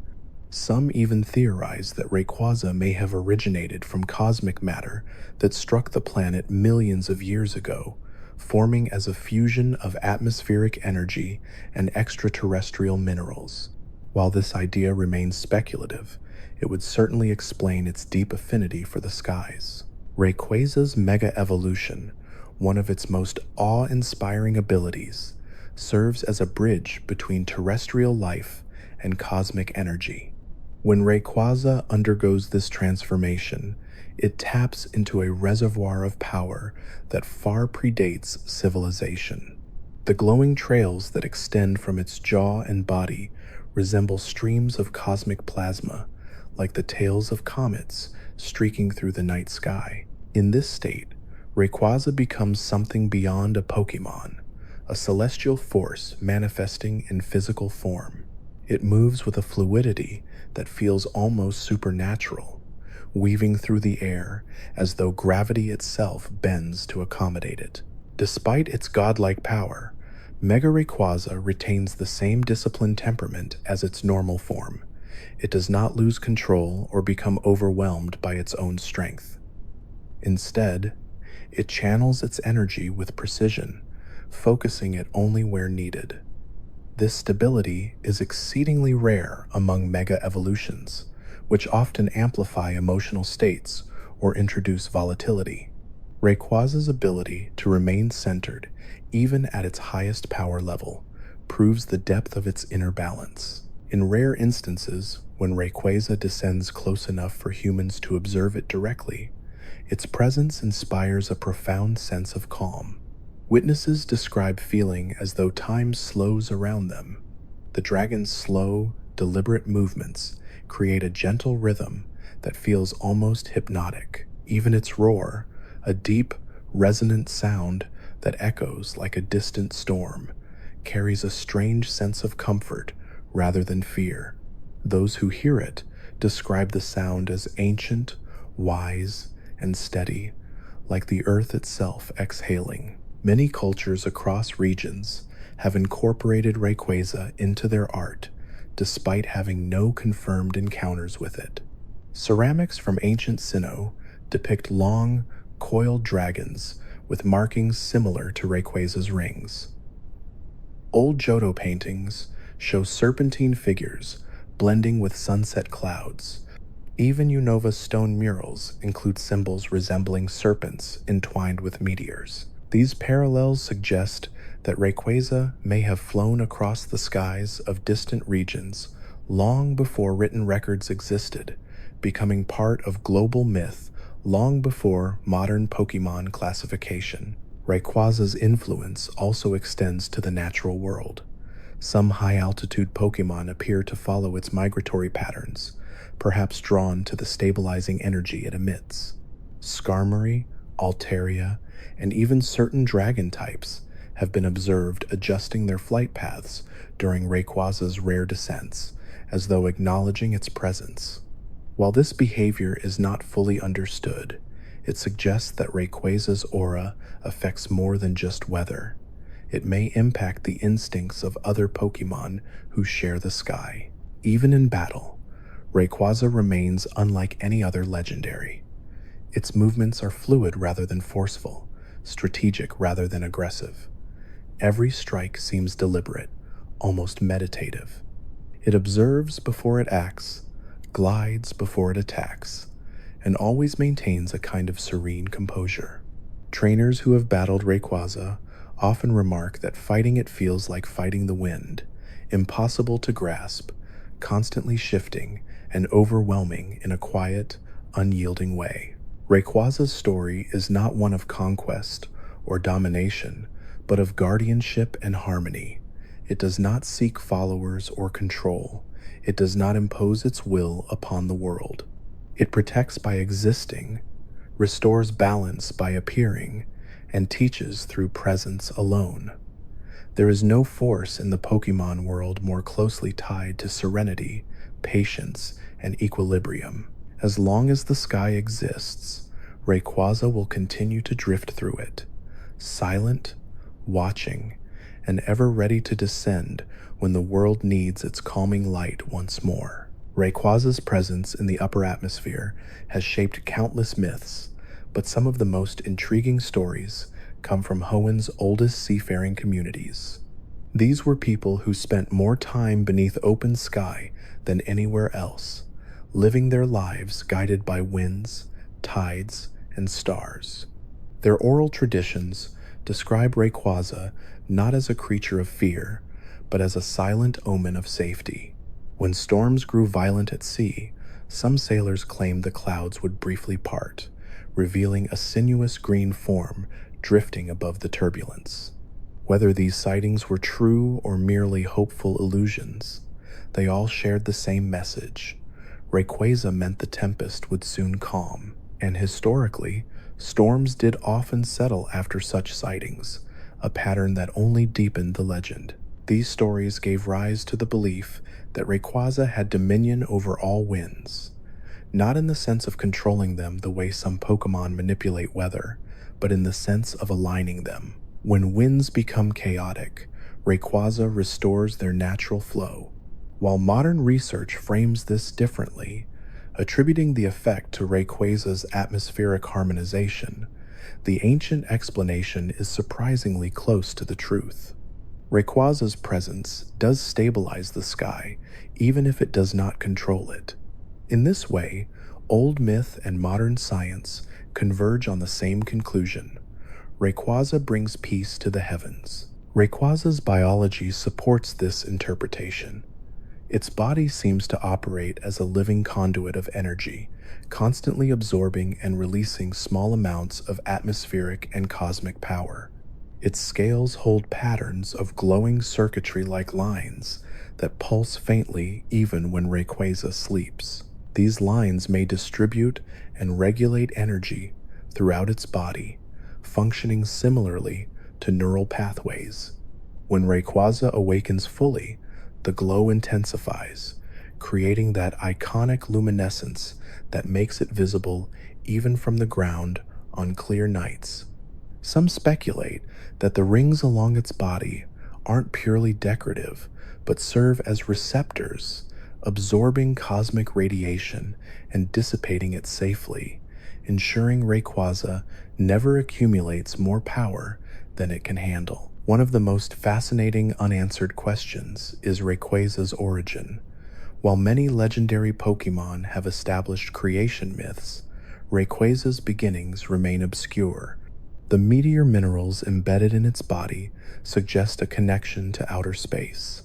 Some even theorize that Rayquaza may have originated from cosmic matter that struck the planet millions of years ago, forming as a fusion of atmospheric energy and extraterrestrial minerals. While this idea remains speculative, it would certainly explain its deep affinity for the skies. Rayquaza's Mega Evolution, one of its most awe-inspiring abilities, serves as a bridge between terrestrial life and cosmic energy. When Rayquaza undergoes this transformation, it taps into a reservoir of power that far predates civilization. The glowing trails that extend from its jaw and body resemble streams of cosmic plasma, like the tails of comets streaking through the night sky. In this state, Rayquaza becomes something beyond a Pokémon, a celestial force manifesting in physical form. It moves with a fluidity that feels almost supernatural, weaving through the air as though gravity itself bends to accommodate it. Despite its godlike power, Mega Rayquaza retains the same disciplined temperament as its normal form. It does not lose control or become overwhelmed by its own strength. Instead, it channels its energy with precision, focusing it only where needed. This stability is exceedingly rare among mega evolutions, which often amplify emotional states or introduce volatility. Rayquaza's ability to remain centered, even at its highest power level, proves the depth of its inner balance. In rare instances, when Rayquaza descends close enough for humans to observe it directly, Its presence inspires a profound sense of calm. Witnesses describe feeling as though time slows around them. The dragon's slow, deliberate movements create a gentle rhythm that feels almost hypnotic. Even its roar, a deep, resonant sound that echoes like a distant storm, carries a strange sense of comfort rather than fear. Those who hear it describe the sound as ancient, wise, and steady, like the earth itself exhaling. Many cultures across regions have incorporated Rayquaza into their art, despite having no confirmed encounters with it. Ceramics from ancient Sinnoh depict long, coiled dragons with markings similar to Rayquaza's rings. Old Johto paintings show serpentine figures blending with sunset clouds. Even Unova's stone murals include symbols resembling serpents entwined with meteors. These parallels suggest that Rayquaza may have flown across the skies of distant regions long before written records existed, becoming part of global myth long before modern Pokémon classification. Rayquaza's influence also extends to the natural world. Some high-altitude Pokémon appear to follow its migratory patterns, perhaps drawn to the stabilizing energy it emits. Skarmory, Altaria, and even certain dragon types have been observed adjusting their flight paths during Rayquaza's rare descents, as though acknowledging its presence. While this behavior is not fully understood, it suggests that Rayquaza's aura affects more than just weather. It may impact the instincts of other Pokémon who share the sky. Even in battle, Rayquaza remains unlike any other legendary. Its movements are fluid rather than forceful, strategic rather than aggressive. Every strike seems deliberate, almost meditative. It observes before it acts, glides before it attacks, and always maintains a kind of serene composure. Trainers who have battled Rayquaza often remark that fighting it feels like fighting the wind, impossible to grasp, constantly shifting, and overwhelming in a quiet, unyielding way. Rayquaza's story is not one of conquest or domination, but of guardianship and harmony. It does not seek followers or control. It does not impose its will upon the world. It protects by existing, restores balance by appearing, and teaches through presence alone. There is no force in the Pokémon world more closely tied to serenity, patience, and equilibrium. As long as the sky exists, Rayquaza will continue to drift through it, silent, watching, and ever ready to descend when the world needs its calming light once more. Rayquaza's presence in the upper atmosphere has shaped countless myths, but some of the most intriguing stories come from Hoenn's oldest seafaring communities. These were people who spent more time beneath open sky than anywhere else, living their lives guided by winds, tides, and stars. Their oral traditions describe Rayquaza not as a creature of fear, but as a silent omen of safety. When storms grew violent at sea, some sailors claimed the clouds would briefly part, revealing a sinuous green form drifting above the turbulence. Whether these sightings were true or merely hopeful illusions, they all shared the same message. Rayquaza meant the tempest would soon calm, and historically, storms did often settle after such sightings, a pattern that only deepened the legend. These stories gave rise to the belief that Rayquaza had dominion over all winds, not in the sense of controlling them the way some Pokémon manipulate weather, but in the sense of aligning them. When winds become chaotic, Rayquaza restores their natural flow. While modern research frames this differently, attributing the effect to Rayquaza's atmospheric harmonization, the ancient explanation is surprisingly close to the truth. Rayquaza's presence does stabilize the sky, even if it does not control it. In this way, old myth and modern science converge on the same conclusion. Rayquaza brings peace to the heavens. Rayquaza's biology supports this interpretation. Its body seems to operate as a living conduit of energy, constantly absorbing and releasing small amounts of atmospheric and cosmic power. Its scales hold patterns of glowing circuitry like lines that pulse faintly even when Rayquaza sleeps. These lines may distribute and regulate energy throughout its body, functioning similarly to neural pathways. When Rayquaza awakens fully, the glow intensifies, creating that iconic luminescence that makes it visible even from the ground on clear nights. Some speculate that the rings along its body aren't purely decorative, but serve as receptors, absorbing cosmic radiation and dissipating it safely, ensuring Rayquaza never accumulates more power than it can handle. One of the most fascinating unanswered questions is Rayquaza's origin. While many legendary Pokémon have established creation myths, Rayquaza's beginnings remain obscure. The meteor minerals embedded in its body suggest a connection to outer space.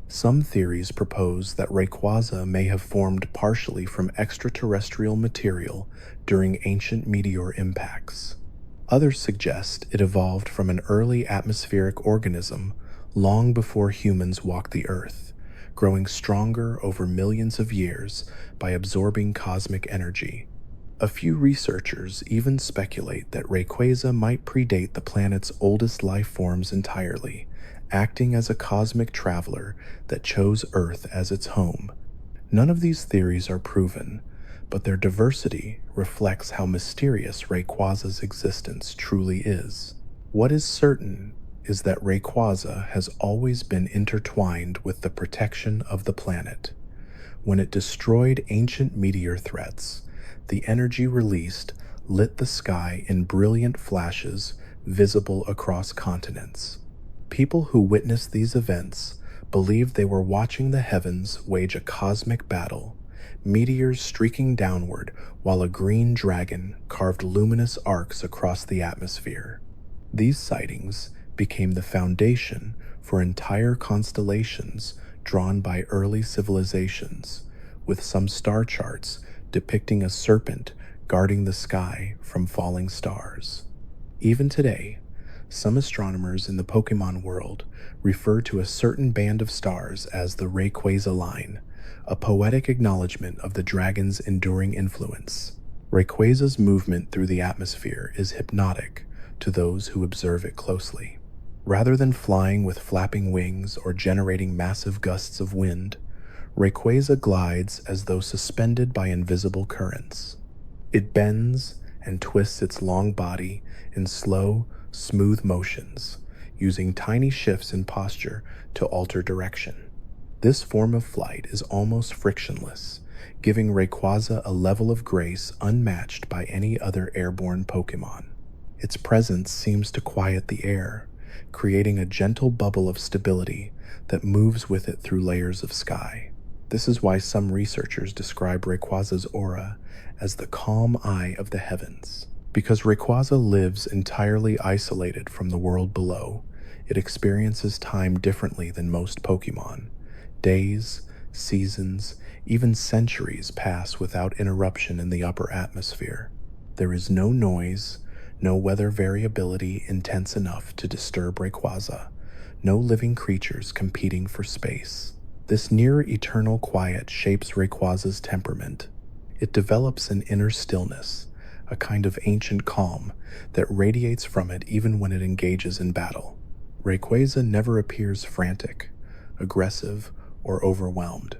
Some theories propose that Rayquaza may have formed partially from extraterrestrial material during ancient meteor impacts. Others suggest it evolved from an early atmospheric organism long before humans walked the Earth, growing stronger over millions of years by absorbing cosmic energy. A few researchers even speculate that Rayquaza might predate the planet's oldest life forms entirely, acting as a cosmic traveler that chose Earth as its home. None of these theories are proven, but their diversity reflects how mysterious Rayquaza's existence truly is. What is certain is that Rayquaza has always been intertwined with the protection of the planet. When it destroyed ancient meteor threats, the energy released lit the sky in brilliant flashes visible across continents. People who witnessed these events believed they were watching the heavens wage a cosmic battle, meteors streaking downward while a green dragon carved luminous arcs across the atmosphere. These sightings became the foundation for entire constellations drawn by early civilizations, with some star charts depicting a serpent guarding the sky from falling stars. Even today, some astronomers in the Pokémon world refer to a certain band of stars as the Rayquaza line, a poetic acknowledgement of the dragon's enduring influence. Rayquaza's movement through the atmosphere is hypnotic to those who observe it closely. Rather than flying with flapping wings or generating massive gusts of wind, Rayquaza glides as though suspended by invisible currents. It bends and twists its long body in slow, smooth motions, using tiny shifts in posture to alter direction. This form of flight is almost frictionless, giving Rayquaza a level of grace unmatched by any other airborne Pokémon. Its presence seems to quiet the air, creating a gentle bubble of stability that moves with it through layers of sky. This is why some researchers describe Rayquaza's aura as the calm eye of the heavens. Because Rayquaza lives entirely isolated from the world below, it experiences time differently than most Pokémon. Days, seasons, even centuries pass without interruption in the upper atmosphere. There is no noise, no weather variability intense enough to disturb Rayquaza, no living creatures competing for space. This near-eternal quiet shapes Rayquaza's temperament. It develops an inner stillness, a kind of ancient calm that radiates from it even when it engages in battle. Rayquaza never appears frantic, aggressive, or overwhelmed.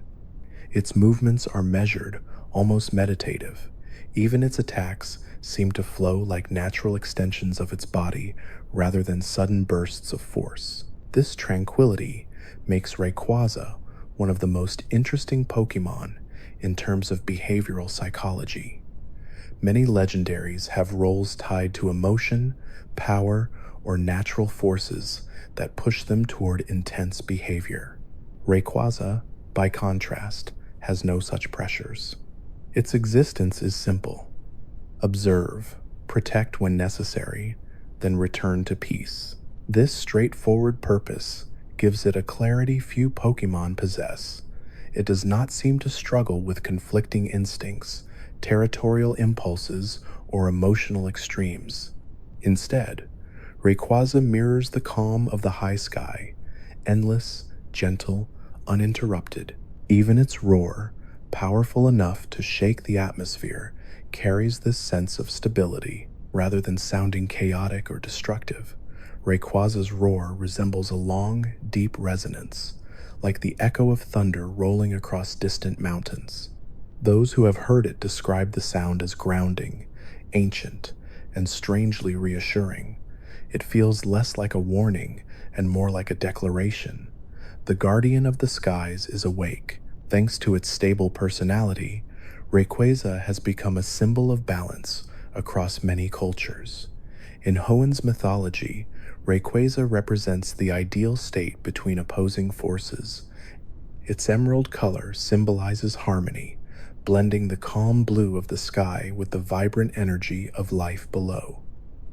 Its movements are measured, almost meditative. Even its attacks seem to flow like natural extensions of its body rather than sudden bursts of force. This tranquility makes Rayquaza one of the most interesting Pokémon in terms of behavioral psychology. Many legendaries have roles tied to emotion, power, or natural forces that push them toward intense behavior. Rayquaza, by contrast, has no such pressures. Its existence is simple. Observe, protect when necessary, then return to peace. This straightforward purpose gives it a clarity few Pokémon possess. it does not seem to struggle with conflicting instincts, territorial impulses, or emotional extremes. Instead, Rayquaza mirrors the calm of the high sky, endless, gentle, uninterrupted. Even its roar, powerful enough to shake the atmosphere, carries this sense of stability. Rather than sounding chaotic or destructive, Rayquaza's roar resembles a long, deep resonance, like the echo of thunder rolling across distant mountains. Those who have heard it describe the sound as grounding, ancient, and strangely reassuring. It feels less like a warning and more like a declaration. The guardian of the skies is awake. Thanks to its stable personality, Rayquaza has become a symbol of balance across many cultures. In Hoenn's mythology, Rayquaza represents the ideal state between opposing forces. Its emerald color symbolizes harmony, blending the calm blue of the sky with the vibrant energy of life below.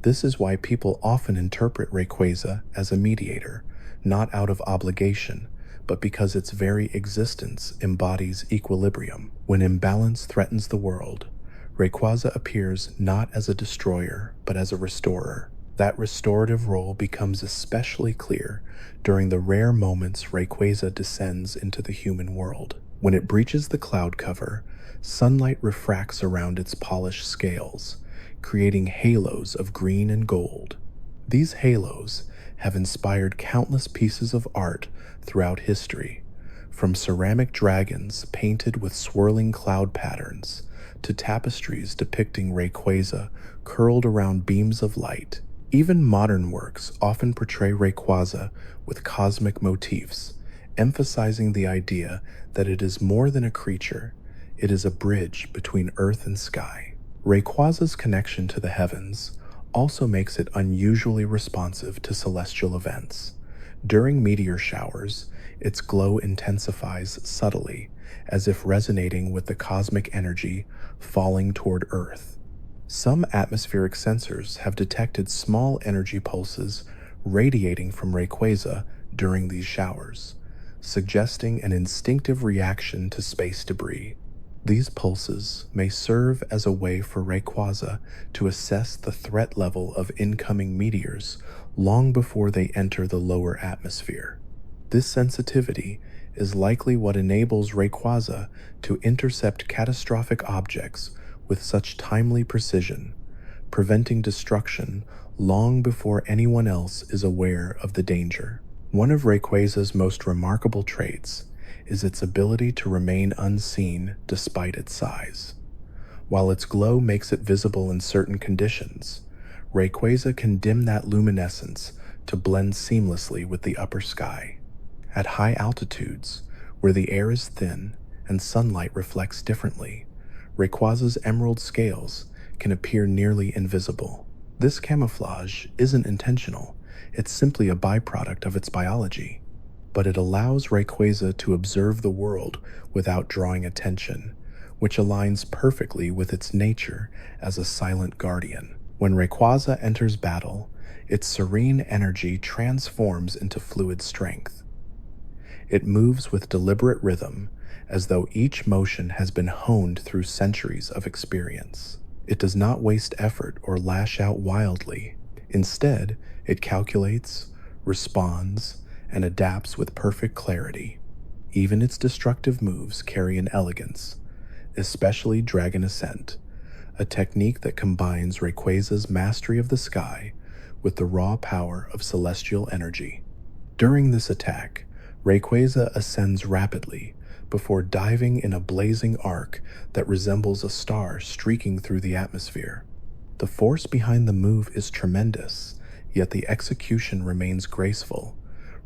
This is why people often interpret Rayquaza as a mediator, not out of obligation, but because its very existence embodies equilibrium. When imbalance threatens the world, Rayquaza appears not as a destroyer, but as a restorer. That restorative role becomes especially clear during the rare moments Rayquaza descends into the human world. When it breaches the cloud cover, sunlight refracts around its polished scales, creating halos of green and gold. These halos have inspired countless pieces of art throughout history, from ceramic dragons painted with swirling cloud patterns to tapestries depicting Rayquaza curled around beams of light. Even modern works often portray Rayquaza with cosmic motifs, emphasizing the idea that it is more than a creature, it is a bridge between earth and sky. Rayquaza's connection to the heavens also makes it unusually responsive to celestial events. During meteor showers, its glow intensifies subtly, as if resonating with the cosmic energy falling toward Earth. Some atmospheric sensors have detected small energy pulses radiating from Rayquaza during these showers, suggesting an instinctive reaction to space debris. These pulses may serve as a way for Rayquaza to assess the threat level of incoming meteors long before they enter the lower atmosphere. This sensitivity is likely what enables Rayquaza to intercept catastrophic objects with such timely precision, preventing destruction long before anyone else is aware of the danger. One of Rayquaza's most remarkable traits is its ability to remain unseen despite its size. While its glow makes it visible in certain conditions, Rayquaza can dim that luminescence to blend seamlessly with the upper sky. At high altitudes, where the air is thin and sunlight reflects differently, Rayquaza's emerald scales can appear nearly invisible. This camouflage isn't intentional, it's simply a byproduct of its biology. But it allows Rayquaza to observe the world without drawing attention, which aligns perfectly with its nature as a silent guardian. When Rayquaza enters battle, its serene energy transforms into fluid strength. It moves with deliberate rhythm, as though each motion has been honed through centuries of experience. It does not waste effort or lash out wildly. Instead, it calculates, responds, and adapts with perfect clarity. Even its destructive moves carry an elegance, especially Dragon Ascent, a technique that combines Rayquaza's mastery of the sky with the raw power of celestial energy. During this attack, Rayquaza ascends rapidly before diving in a blazing arc that resembles a star streaking through the atmosphere. The force behind the move is tremendous, yet the execution remains graceful,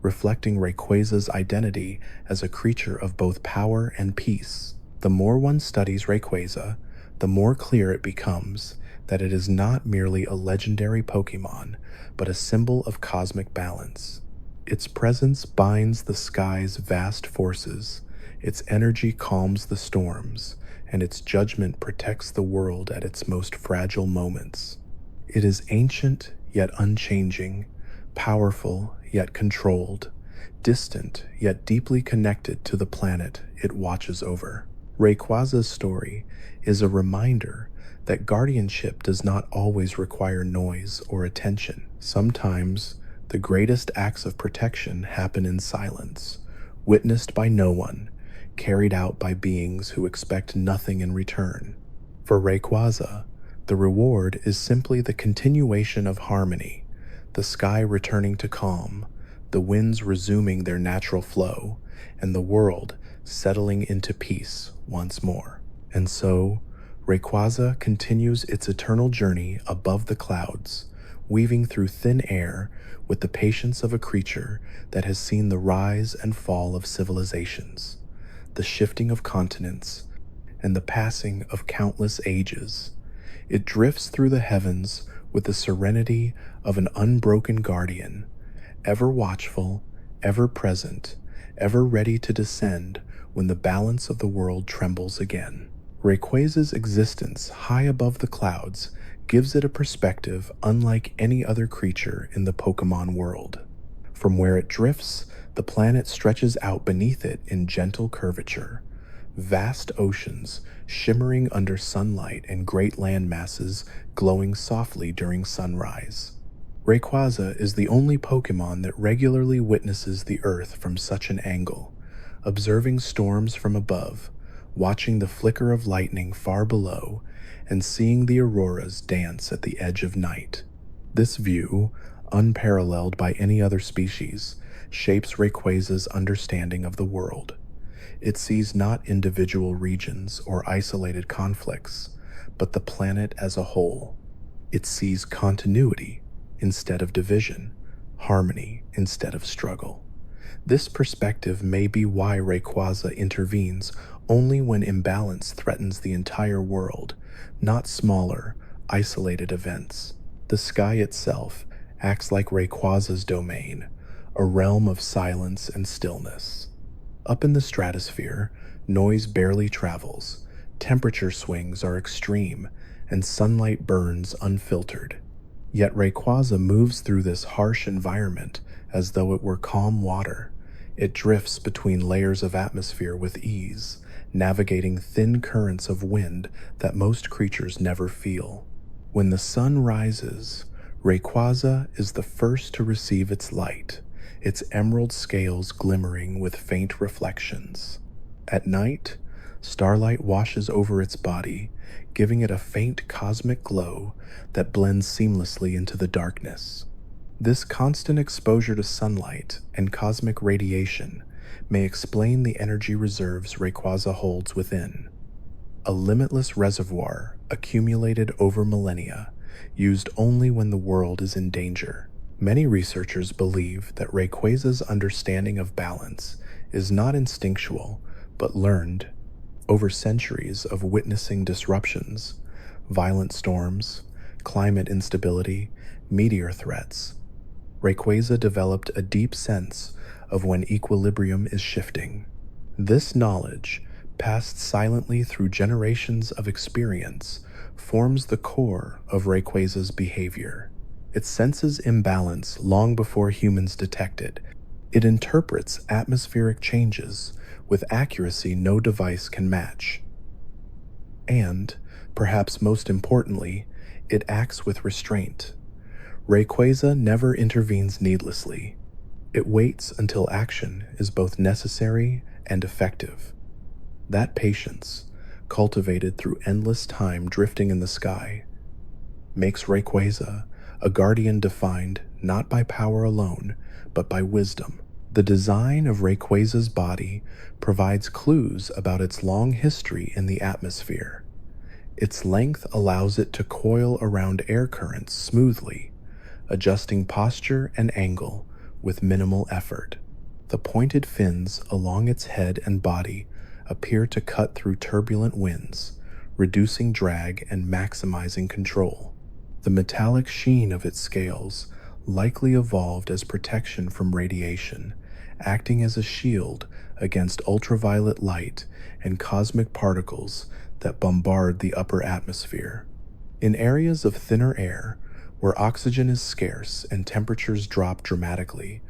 reflecting Rayquaza's identity as a creature of both power and peace. The more one studies Rayquaza, the more clear it becomes that it is not merely a legendary Pokémon, but a symbol of cosmic balance. Its presence binds the sky's vast forces, its energy calms the storms, and its judgment protects the world at its most fragile moments. It is ancient yet unchanging, powerful yet controlled, distant yet deeply connected to the planet it watches over. Rayquaza's story is a reminder that guardianship does not always require noise or attention. Sometimes, the greatest acts of protection happen in silence, witnessed by no one, carried out by beings who expect nothing in return. For Rayquaza, the reward is simply the continuation of harmony, the sky returning to calm, the winds resuming their natural flow, and the world settling into peace once more. And so, Rayquaza continues its eternal journey above the clouds, weaving through thin air with the patience of a creature that has seen the rise and fall of civilizations, the shifting of continents, and the passing of countless ages. It drifts through the heavens with the serenity of an unbroken guardian, ever watchful, ever present, ever ready to descend when the balance of the world trembles again. Rayquaza's existence high above the clouds gives it a perspective unlike any other creature in the Pokémon world. From where it drifts, the planet stretches out beneath it in gentle curvature, vast oceans shimmering under sunlight and great land masses glowing softly during sunrise. Rayquaza is the only Pokémon that regularly witnesses the Earth from such an angle, observing storms from above, watching the flicker of lightning far below, and seeing the auroras dance at the edge of night. This view, unparalleled by any other species, shapes Rayquaza's understanding of the world. It sees not individual regions or isolated conflicts, but the planet as a whole. It sees continuity instead of division, harmony instead of struggle. This perspective may be why Rayquaza intervenes only when imbalance threatens the entire world, not smaller, isolated events. The sky itself acts like Rayquaza's domain, a realm of silence and stillness. Up in the stratosphere, noise barely travels, temperature swings are extreme, and sunlight burns unfiltered. Yet Rayquaza moves through this harsh environment as though it were calm water. It drifts between layers of atmosphere with ease, navigating thin currents of wind that most creatures never feel. When the sun rises, Rayquaza is the first to receive its light, its emerald scales glimmering with faint reflections. At night, starlight washes over its body, giving it a faint cosmic glow that blends seamlessly into the darkness. This constant exposure to sunlight and cosmic radiation may explain the energy reserves Rayquaza holds within. A limitless reservoir accumulated over millennia, used only when the world is in danger. Many researchers believe that Rayquaza's understanding of balance is not instinctual, but learned over centuries of witnessing disruptions, violent storms, climate instability, meteor threats. Rayquaza developed a deep sense of when equilibrium is shifting. This knowledge, passed silently through generations of experience, forms the core of Rayquaza's behavior. It senses imbalance long before humans detect it. It interprets atmospheric changes with accuracy no device can match. And, perhaps most importantly, it acts with restraint. Rayquaza never intervenes needlessly. It waits until action is both necessary and effective. That patience, cultivated through endless time drifting in the sky, makes Rayquaza a guardian defined not by power alone, but by wisdom. The design of Rayquaza's body provides clues about its long history in the atmosphere. Its length allows it to coil around air currents smoothly, adjusting posture and angle with minimal effort. The pointed fins along its head and body appear to cut through turbulent winds, reducing drag and maximizing control. The metallic sheen of its scales likely evolved as protection from radiation, acting as a shield against ultraviolet light and cosmic particles that bombard the upper atmosphere. In areas of thinner air, where oxygen is scarce and temperatures drop dramatically,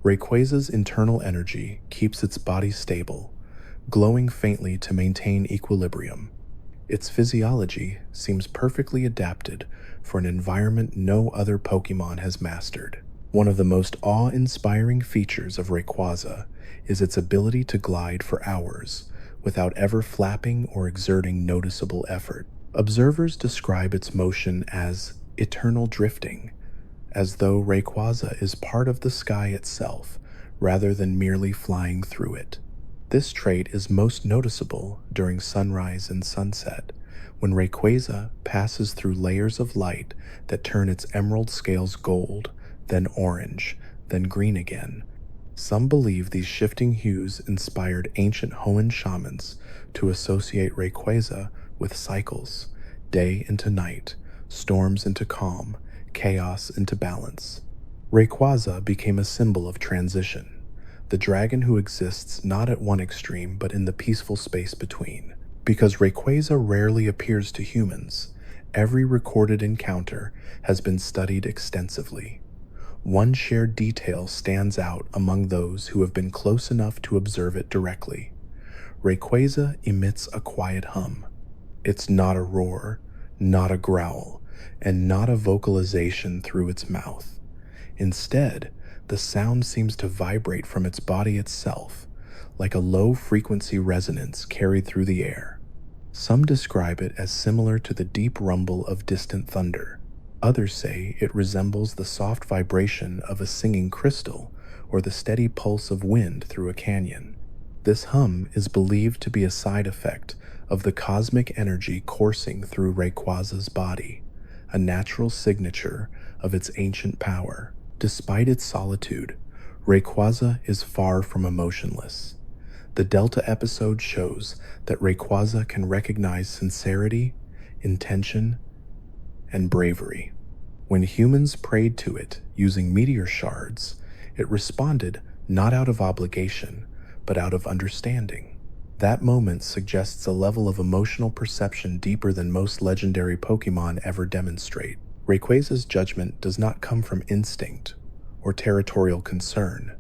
Rayquaza's internal energy keeps its body stable, glowing faintly to maintain equilibrium. Its physiology seems perfectly adapted for an environment no other Pokémon has mastered. One of the most awe-inspiring features of Rayquaza is its ability to glide for hours without ever flapping or exerting noticeable effort. Observers describe its motion as eternal drifting, as though Rayquaza is part of the sky itself rather than merely flying through it. This trait is most noticeable during sunrise and sunset, when Rayquaza passes through layers of light that turn its emerald scales gold, then orange, then green again. Some believe these shifting hues inspired ancient Hoenn shamans to associate Rayquaza with cycles, day into night, storms into calm, chaos into balance. Rayquaza became a symbol of transition, the dragon who exists not at one extreme but in the peaceful space between. Because Rayquaza rarely appears to humans, every recorded encounter has been studied extensively. One shared detail stands out among those who have been close enough to observe it directly. Rayquaza emits a quiet hum. It's not a roar, not a growl, and not a vocalization through its mouth. Instead, the sound seems to vibrate from its body itself, like a low-frequency resonance carried through the air. Some describe it as similar to the deep rumble of distant thunder. Others say it resembles the soft vibration of a singing crystal or the steady pulse of wind through a canyon. This hum is believed to be a side effect of the cosmic energy coursing through Rayquaza's body, a natural signature of its ancient power. Despite its solitude, Rayquaza is far from emotionless. The Delta episode shows that Rayquaza can recognize sincerity, intention, and bravery. When humans prayed to it using meteor shards, it responded not out of obligation, but out of understanding. That moment suggests a level of emotional perception deeper than most legendary Pokémon ever demonstrate. Rayquaza's judgment does not come from instinct or territorial concern.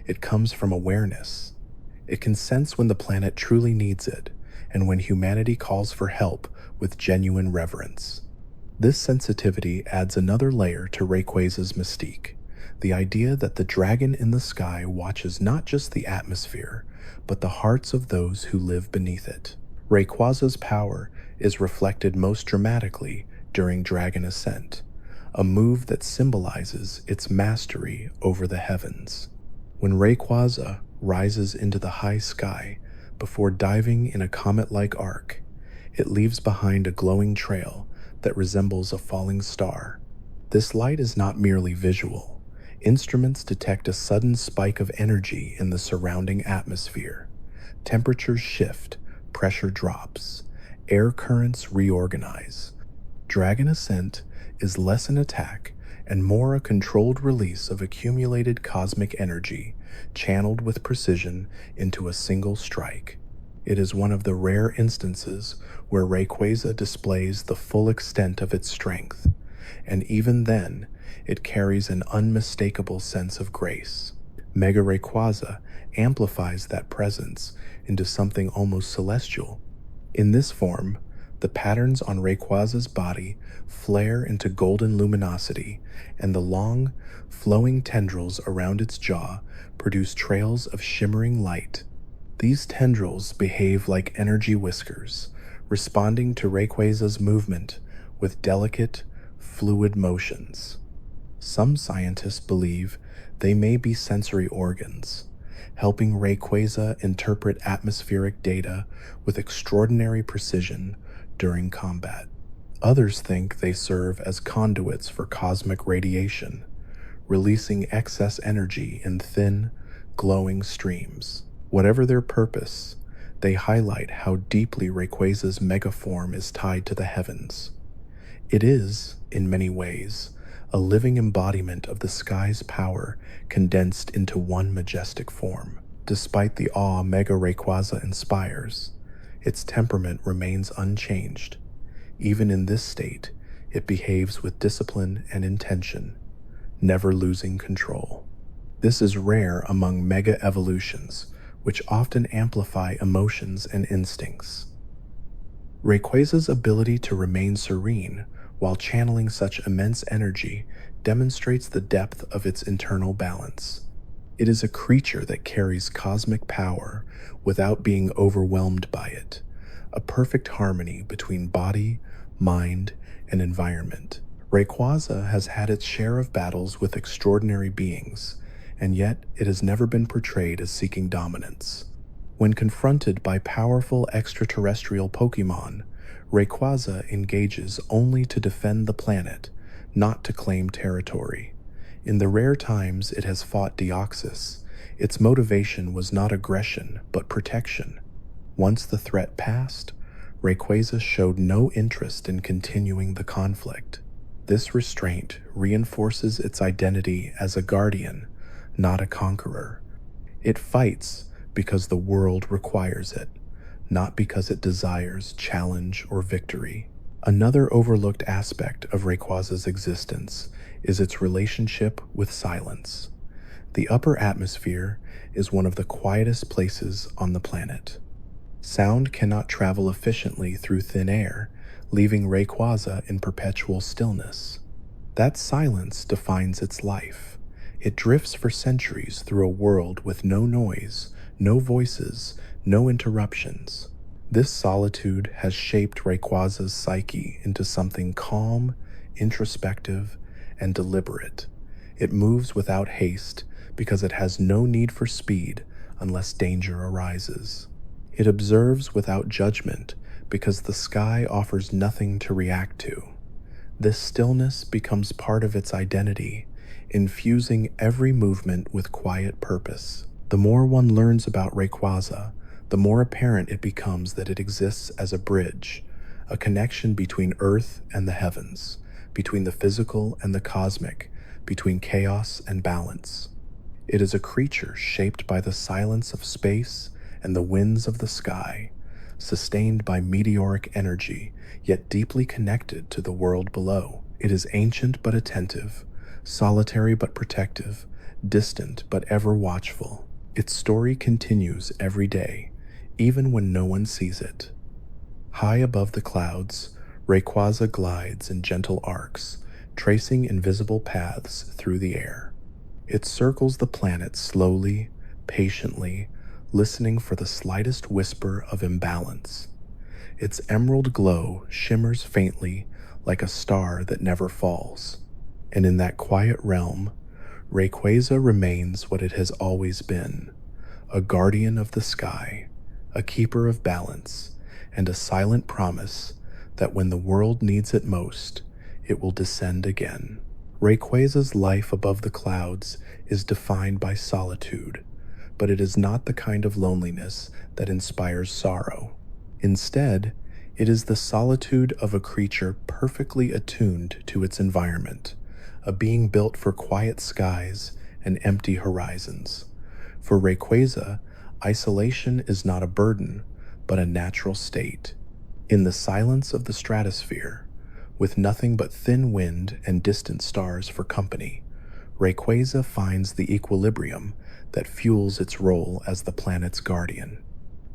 It comes from awareness. It can sense when the planet truly needs it, and when humanity calls for help with genuine reverence. This sensitivity adds another layer to Rayquaza's mystique, the idea that the dragon in the sky watches not just the atmosphere, but the hearts of those who live beneath it. Rayquaza's power is reflected most dramatically during Dragon Ascent, a move that symbolizes its mastery over the heavens. When Rayquaza rises into the high sky before diving in a comet-like arc, it leaves behind a glowing trail that resembles a falling star. This light is not merely visual. Instruments detect a sudden spike of energy in the surrounding atmosphere. Temperatures shift, pressure drops, air currents reorganize. Dragon Ascent is less an attack and more a controlled release of accumulated cosmic energy, channeled with precision into a single strike. It is one of the rare instances where Rayquaza displays the full extent of its strength, and even then, it carries an unmistakable sense of grace. Mega Rayquaza amplifies that presence into something almost celestial. In this form, the patterns on Rayquaza's body flare into golden luminosity, and the long, flowing tendrils around its jaw produce trails of shimmering light. These tendrils behave like energy whiskers, responding to Rayquaza's movement with delicate, fluid motions. Some scientists believe they may be sensory organs, helping Rayquaza interpret atmospheric data with extraordinary precision during combat. Others think they serve as conduits for cosmic radiation, releasing excess energy in thin, glowing streams. Whatever their purpose, they highlight how deeply Rayquaza's megaform is tied to the heavens. It is, in many ways, a living embodiment of the sky's power condensed into one majestic form. Despite the awe Mega Rayquaza inspires, its temperament remains unchanged. Even in this state, it behaves with discipline and intention, never losing control. This is rare among mega evolutions, which often amplify emotions and instincts. Rayquaza's ability to remain serene while channeling such immense energy demonstrates the depth of its internal balance. It is a creature that carries cosmic power without being overwhelmed by it, a perfect harmony between body, mind, and environment. Rayquaza has had its share of battles with extraordinary beings, and yet it has never been portrayed as seeking dominance. When confronted by powerful extraterrestrial Pokémon, Rayquaza engages only to defend the planet, not to claim territory. In the rare times it has fought Deoxys, its motivation was not aggression but protection. Once the threat passed, Rayquaza showed no interest in continuing the conflict. This restraint reinforces its identity as a guardian, not a conqueror. It fights because the world requires it, not because it desires challenge or victory. Another overlooked aspect of Rayquaza's existence is its relationship with silence. The upper atmosphere is one of the quietest places on the planet. Sound cannot travel efficiently through thin air, leaving Rayquaza in perpetual stillness. That silence defines its life. It drifts for centuries through a world with no noise, no voices, no interruptions. This solitude has shaped Rayquaza's psyche into something calm, introspective, and deliberate. It moves without haste because it has no need for speed unless danger arises. It observes without judgment because the sky offers nothing to react to. This stillness becomes part of its identity, infusing every movement with quiet purpose. The more one learns about Rayquaza, the more apparent it becomes that it exists as a bridge, a connection between Earth and the heavens, between the physical and the cosmic, between chaos and balance. It is a creature shaped by the silence of space and the winds of the sky, sustained by meteoric energy, yet deeply connected to the world below. It is ancient but attentive, solitary but protective, distant but ever watchful. Its story continues every day, even when no one sees it. High above the clouds, Rayquaza glides in gentle arcs, tracing invisible paths through the air. It circles the planet slowly, patiently, listening for the slightest whisper of imbalance. Its emerald glow shimmers faintly like a star that never falls. And in that quiet realm, Rayquaza remains what it has always been, a guardian of the sky, a keeper of balance, and a silent promise that when the world needs it most, it will descend again. Rayquaza's life above the clouds is defined by solitude, but it is not the kind of loneliness that inspires sorrow. Instead, it is the solitude of a creature perfectly attuned to its environment, a being built for quiet skies and empty horizons. For Rayquaza, isolation is not a burden, but a natural state. In the silence of the stratosphere, with nothing but thin wind and distant stars for company, Rayquaza finds the equilibrium that fuels its role as the planet's guardian.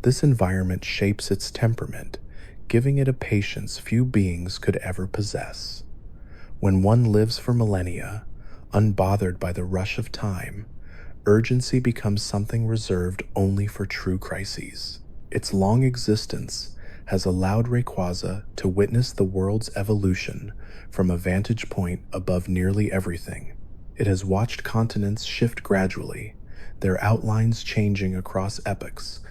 This environment shapes its temperament, giving it a patience few beings could ever possess. When one lives for millennia, unbothered by the rush of time, urgency becomes something reserved only for true crises. Its long existence has allowed Rayquaza to witness the world's evolution from a vantage point above nearly everything. It has watched continents shift gradually, their outlines changing across epochs.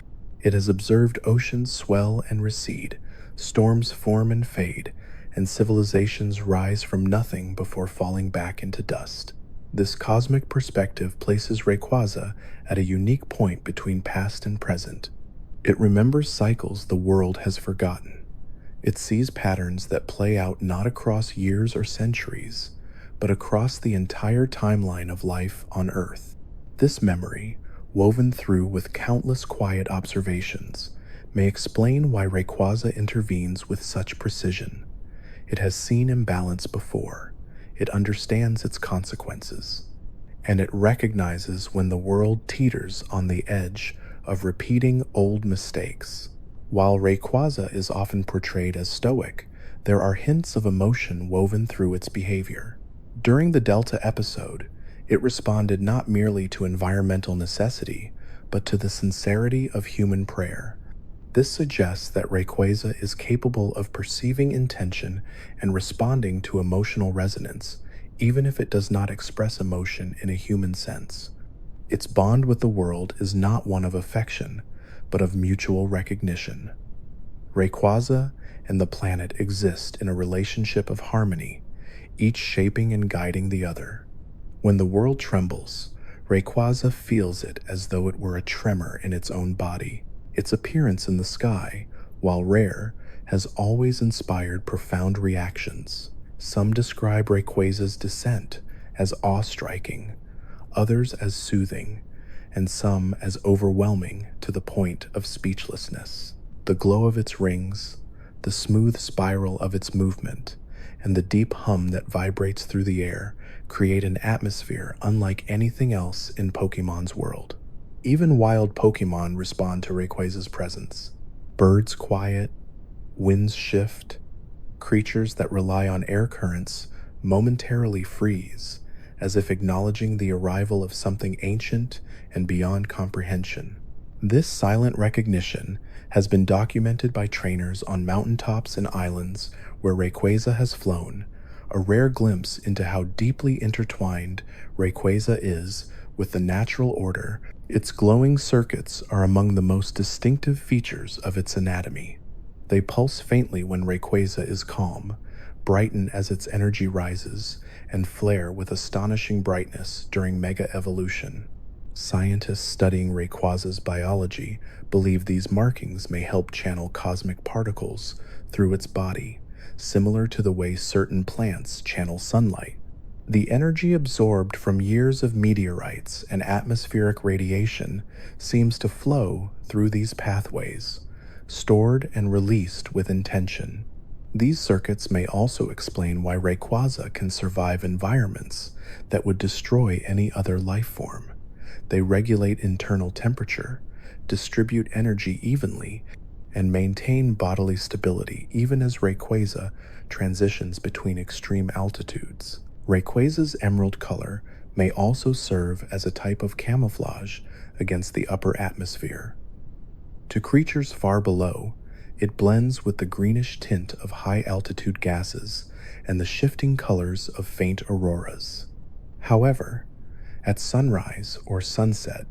It has observed oceans swell and recede, storms form and fade, and civilizations rise from nothing before falling back into dust. This cosmic perspective places Rayquaza at a unique point between past and present. It remembers cycles the world has forgotten. It sees patterns that play out not across years or centuries, but across the entire timeline of life on Earth. This memory, woven through with countless quiet observations, may explain why Rayquaza intervenes with such precision. It has seen imbalance before. It understands its consequences. and it recognizes when the world teeters on the edge of repeating old mistakes. While Rayquaza is often portrayed as stoic, there are hints of emotion woven through its behavior. During the Delta episode, it responded not merely to environmental necessity, but to the sincerity of human prayer. This suggests that Rayquaza is capable of perceiving intention and responding to emotional resonance, even if it does not express emotion in a human sense. Its bond with the world is not one of affection, but of mutual recognition. Rayquaza and the planet exist in a relationship of harmony, each shaping and guiding the other. When the world trembles, Rayquaza feels it as though it were a tremor in its own body. Its appearance in the sky, while rare, has always inspired profound reactions. Some describe Rayquaza's descent as awe-striking, others as soothing, and some as overwhelming to the point of speechlessness. The glow of its rings, the smooth spiral of its movement, and the deep hum that vibrates through the air create an atmosphere unlike anything else in Pokémon's world. Even wild Pokémon respond to Rayquaza's presence. Birds quiet, winds shift, creatures that rely on air currents momentarily freeze, as if acknowledging the arrival of something ancient and beyond comprehension. This silent recognition has been documented by trainers on mountaintops and islands where Rayquaza has flown, a rare glimpse into how deeply intertwined Rayquaza is with the natural order. Its glowing circuits are among the most distinctive features of its anatomy. They pulse faintly when Rayquaza is calm, brighten as its energy rises, and flare with astonishing brightness during mega evolution. Scientists studying Rayquaza's biology believe these markings may help channel cosmic particles through its body, similar to the way certain plants channel sunlight. The energy absorbed from years of meteorites and atmospheric radiation seems to flow through these pathways, stored and released with intention. These circuits may also explain why Rayquaza can survive environments that would destroy any other life form. They regulate internal temperature, distribute energy evenly, and maintain bodily stability even as Rayquaza transitions between extreme altitudes. Rayquaza's emerald color may also serve as a type of camouflage against the upper atmosphere. To creatures far below, it blends with the greenish tint of high-altitude gases and the shifting colors of faint auroras. However, at sunrise or sunset,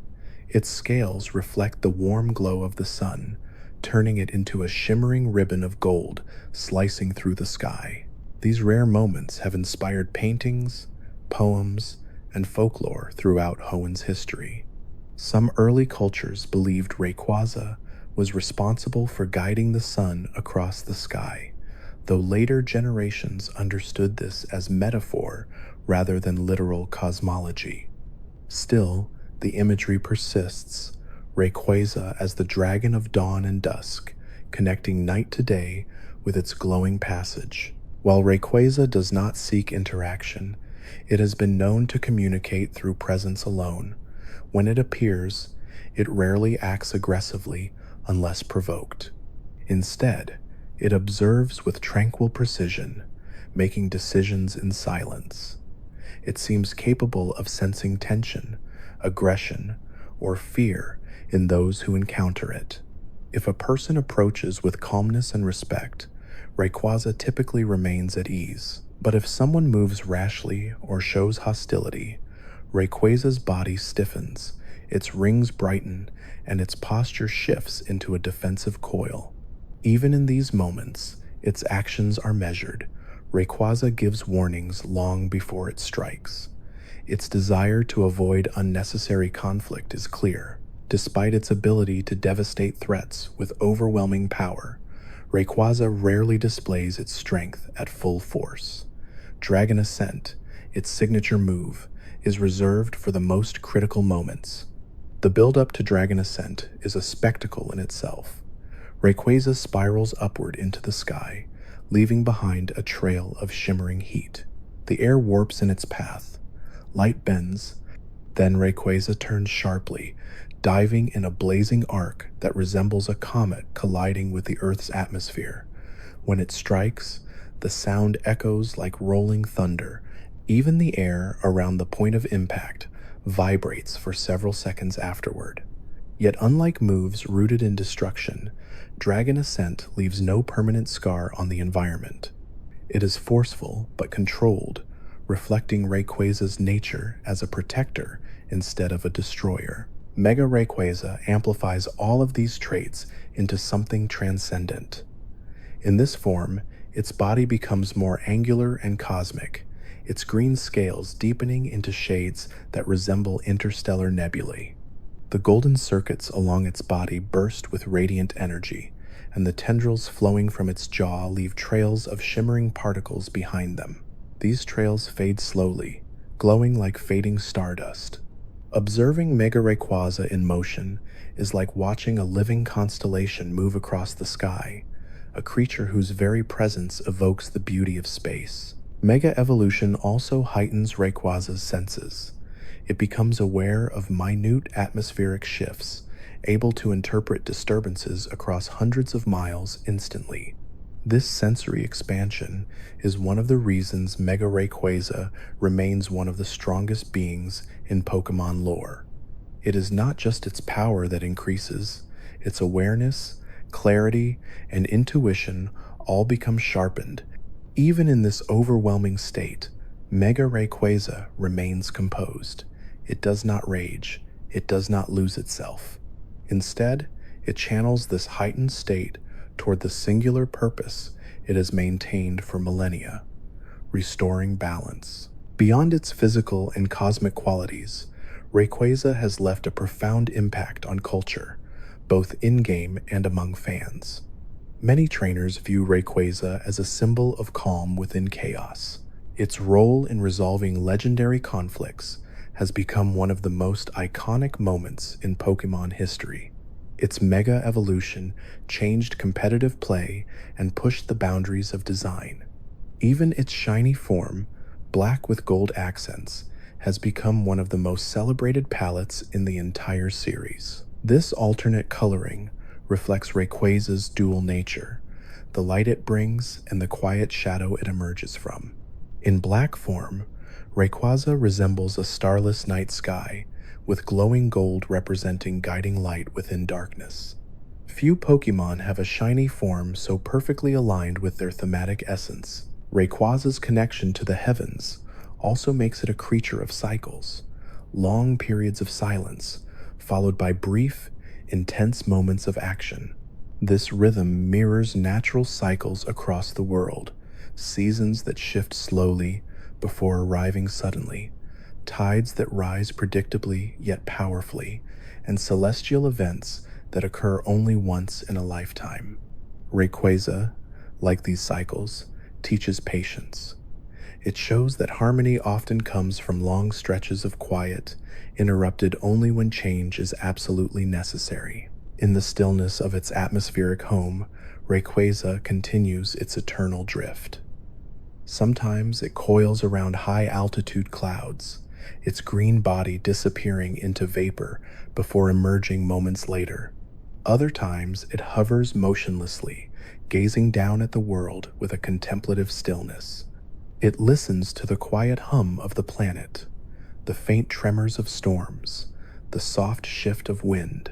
its scales reflect the warm glow of the sun, turning it into a shimmering ribbon of gold slicing through the sky. These rare moments have inspired paintings, poems, and folklore throughout Hoenn's history. Some early cultures believed Rayquaza was responsible for guiding the sun across the sky, though later generations understood this as metaphor rather than literal cosmology. Still, the imagery persists, Rayquaza as the dragon of dawn and dusk, connecting night to day with its glowing passage. While Rayquaza does not seek interaction, it has been known to communicate through presence alone. When it appears, it rarely acts aggressively unless provoked. Instead, it observes with tranquil precision, making decisions in silence. It seems capable of sensing tension, aggression, or fear in those who encounter it. If a person approaches with calmness and respect, Rayquaza typically remains at ease. But if someone moves rashly or shows hostility, Rayquaza's body stiffens, its rings brighten, and its posture shifts into a defensive coil. Even in these moments, its actions are measured. Rayquaza gives warnings long before it strikes. Its desire to avoid unnecessary conflict is clear. Despite its ability to devastate threats with overwhelming power, Rayquaza rarely displays its strength at full force. Dragon Ascent, its signature move, is reserved for the most critical moments. The build-up to Dragon Ascent is a spectacle in itself. Rayquaza spirals upward into the sky, leaving behind a trail of shimmering heat. The air warps in its path, light bends, Then Rayquaza turns sharply, diving in a blazing arc that resembles a comet colliding with the Earth's atmosphere. When it strikes, the sound echoes like rolling thunder. Even the air around the point of impact vibrates for several seconds afterward. Yet unlike moves rooted in destruction, Dragon Ascent leaves no permanent scar on the environment. It is forceful but controlled, reflecting Rayquaza's nature as a protector instead of a destroyer. Mega Rayquaza amplifies all of these traits into something transcendent. In this form, its body becomes more angular and cosmic, its green scales deepening into shades that resemble interstellar nebulae. The golden circuits along its body burst with radiant energy, and the tendrils flowing from its jaw leave trails of shimmering particles behind them. These trails fade slowly, glowing like fading stardust. Observing Mega Rayquaza in motion is like watching a living constellation move across the sky, a creature whose very presence evokes the beauty of space. Mega Evolution also heightens Rayquaza's senses. It becomes aware of minute atmospheric shifts, able to interpret disturbances across hundreds of miles instantly. This sensory expansion is one of the reasons Mega Rayquaza remains one of the strongest beings in Pokémon lore. It is not just its power that increases, its awareness, clarity, and intuition all become sharpened. Even in this overwhelming state, Mega Rayquaza remains composed. It does not rage, it does not lose itself. Instead, it channels this heightened state toward the singular purpose it has maintained for millennia: restoring balance. Beyond its physical and cosmic qualities, Rayquaza has left a profound impact on culture, both in-game and among fans. Many trainers view Rayquaza as a symbol of calm within chaos. Its role in resolving legendary conflicts has become one of the most iconic moments in Pokémon history. Its Mega Evolution changed competitive play and pushed the boundaries of design. Even its shiny form, black with gold accents, has become one of the most celebrated palettes in the entire series. This alternate coloring reflects Rayquaza's dual nature, the light it brings and the quiet shadow it emerges from. In black form, Rayquaza resembles a starless night sky, with glowing gold representing guiding light within darkness. Few Pokémon have a shiny form so perfectly aligned with their thematic essence. Rayquaza's connection to the heavens also makes it a creature of cycles, long periods of silence, followed by brief, intense moments of action. This rhythm mirrors natural cycles across the world, seasons that shift slowly before arriving suddenly, tides that rise predictably yet powerfully, and celestial events that occur only once in a lifetime. Rayquaza, like these cycles, teaches patience. It shows that harmony often comes from long stretches of quiet, interrupted only when change is absolutely necessary. In the stillness of its atmospheric home, Rayquaza continues its eternal drift. Sometimes it coils around high-altitude clouds, its green body disappearing into vapor before emerging moments later. Other times it hovers motionlessly, gazing down at the world with a contemplative stillness. It listens to the quiet hum of the planet, the faint tremors of storms, the soft shift of wind,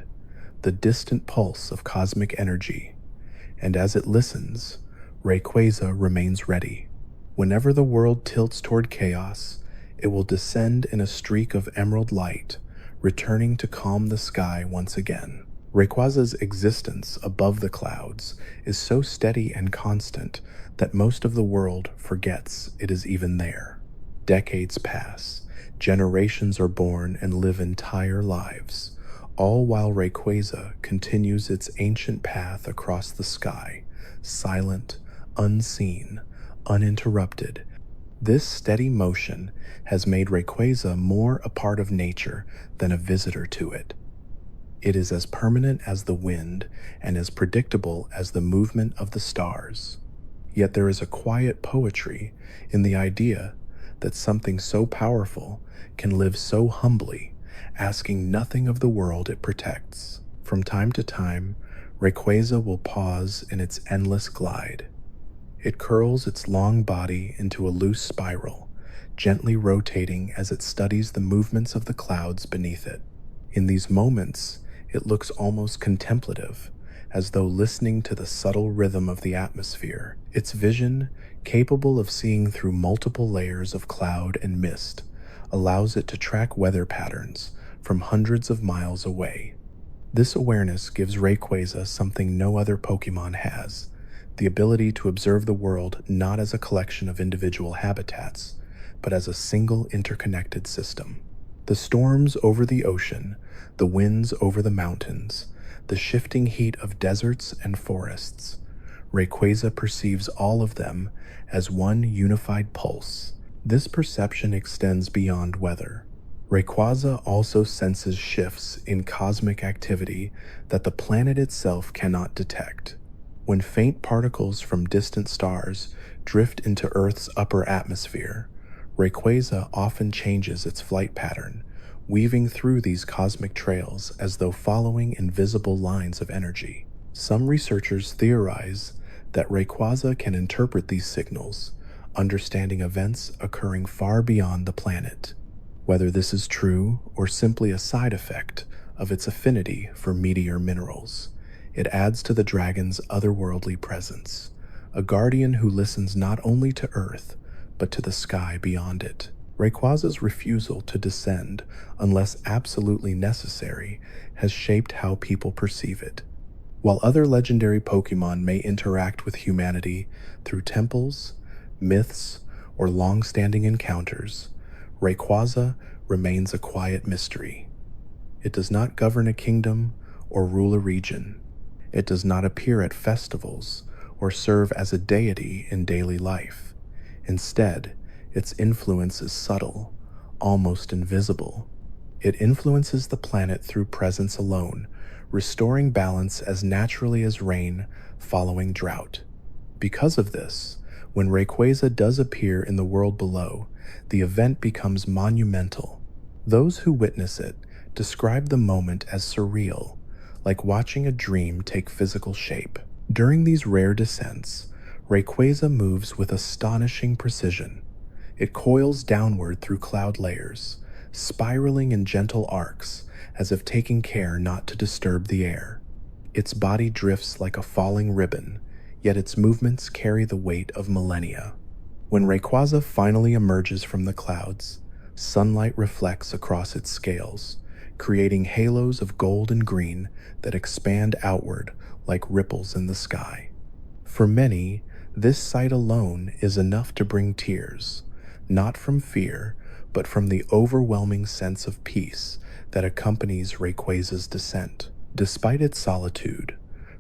the distant pulse of cosmic energy. And as it listens, Rayquaza remains ready. Whenever the world tilts toward chaos, it will descend in a streak of emerald light, returning to calm the sky once again. Rayquaza's existence above the clouds is so steady and constant that most of the world forgets it is even there. Decades pass, generations are born and live entire lives, all while Rayquaza continues its ancient path across the sky, silent, unseen, uninterrupted. This steady motion has made Rayquaza more a part of nature than a visitor to it. It is as permanent as the wind and as predictable as the movement of the stars. Yet there is a quiet poetry in the idea that something so powerful can live so humbly asking nothing of the world it protects. From time to time, Rayquaza will pause in its endless glide. It curls its long body into a loose spiral, gently rotating as it studies the movements of the clouds beneath it. In these moments, it looks almost contemplative, as though listening to the subtle rhythm of the atmosphere. Its vision, capable of seeing through multiple layers of cloud and mist, allows it to track weather patterns from hundreds of miles away. This awareness gives Rayquaza something no other Pokémon has: the ability to observe the world not as a collection of individual habitats, but as a single interconnected system. The storms over the ocean, the winds over the mountains, the shifting heat of deserts and forests, Rayquaza perceives all of them as one unified pulse. This perception extends beyond weather. Rayquaza also senses shifts in cosmic activity that the planet itself cannot detect. When faint particles from distant stars drift into Earth's upper atmosphere, Rayquaza often changes its flight pattern, weaving through these cosmic trails as though following invisible lines of energy. Some researchers theorize that Rayquaza can interpret these signals, understanding events occurring far beyond the planet. Whether this is true or simply a side effect of its affinity for meteor minerals, it adds to the dragon's otherworldly presence, a guardian who listens not only to Earth, but to the sky beyond it. Rayquaza's refusal to descend unless absolutely necessary has shaped how people perceive it. While other legendary Pokémon may interact with humanity through temples, myths, or long-standing encounters, Rayquaza remains a quiet mystery. It does not govern a kingdom or rule a region. It does not appear at festivals or serve as a deity in daily life. Instead, its influence is subtle, almost invisible. It influences the planet through presence alone, restoring balance as naturally as rain following drought. Because of this, when Rayquaza does appear in the world below, the event becomes monumental. Those who witness it describe the moment as surreal, like watching a dream take physical shape. During these rare descents, Rayquaza moves with astonishing precision. It coils downward through cloud layers, spiraling in gentle arcs, as if taking care not to disturb the air. Its body drifts like a falling ribbon, yet its movements carry the weight of millennia. When Rayquaza finally emerges from the clouds, sunlight reflects across its scales, creating halos of gold and green that expand outward like ripples in the sky. For many, this sight alone is enough to bring tears, not from fear, but from the overwhelming sense of peace that accompanies Rayquaza's descent. Despite its solitude,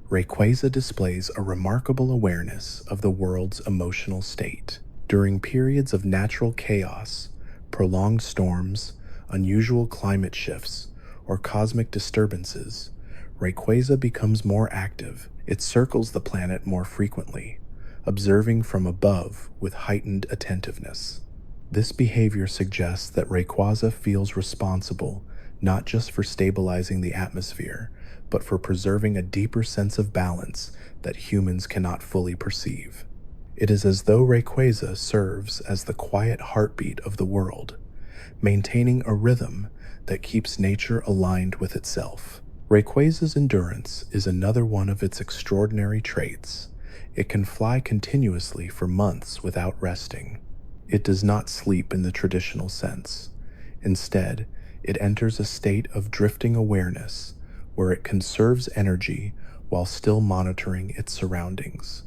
Rayquaza displays a remarkable awareness of the world's emotional state. During periods of natural chaos, prolonged storms, unusual climate shifts, or cosmic disturbances, Rayquaza becomes more active. It circles the planet more frequently, observing from above with heightened attentiveness. This behavior suggests that Rayquaza feels responsible not just for stabilizing the atmosphere, but for preserving a deeper sense of balance that humans cannot fully perceive. It is as though Rayquaza serves as the quiet heartbeat of the world, maintaining a rhythm that keeps nature aligned with itself. Rayquaza's endurance is another one of its extraordinary traits. It can fly continuously for months without resting. It does not sleep in the traditional sense. Instead, it enters a state of drifting awareness where it conserves energy while still monitoring its surroundings.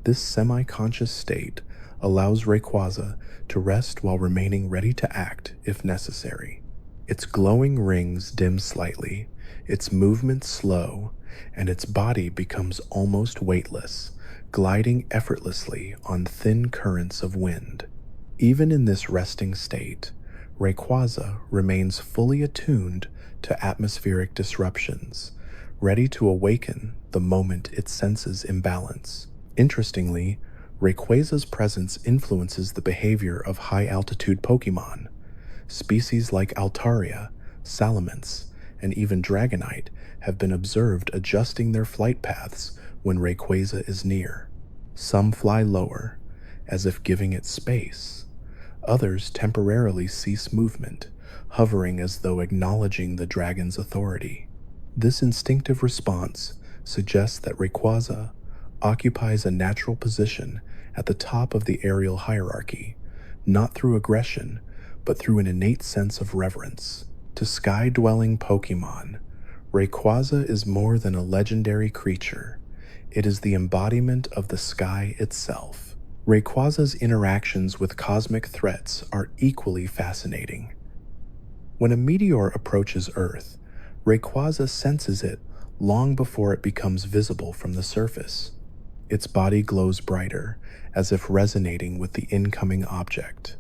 This semi-conscious state allows Rayquaza to rest while remaining ready to act if necessary. Its glowing rings dim slightly, its movements slow, and its body becomes almost weightless, gliding effortlessly on thin currents of wind. Even in this resting state, Rayquaza remains fully attuned to atmospheric disruptions, ready to awaken the moment it senses imbalance. Interestingly, Rayquaza's presence influences the behavior of high-altitude Pokémon. Species like Altaria, salamence, and even dragonite have been observed adjusting their flight paths when Rayquaza is near. Some fly lower, as if giving it space. Others temporarily cease movement, hovering as though acknowledging the dragon's authority. This instinctive response suggests that Rayquaza occupies a natural position at the top of the aerial hierarchy, not through aggression, but through an innate sense of reverence. To sky-dwelling Pokémon, Rayquaza is more than a legendary creature. It is the embodiment of the sky itself. Rayquaza's interactions with cosmic threats are equally fascinating. When a meteor approaches Earth, Rayquaza senses it long before it becomes visible from the surface. Its body glows brighter, as if resonating with the incoming object.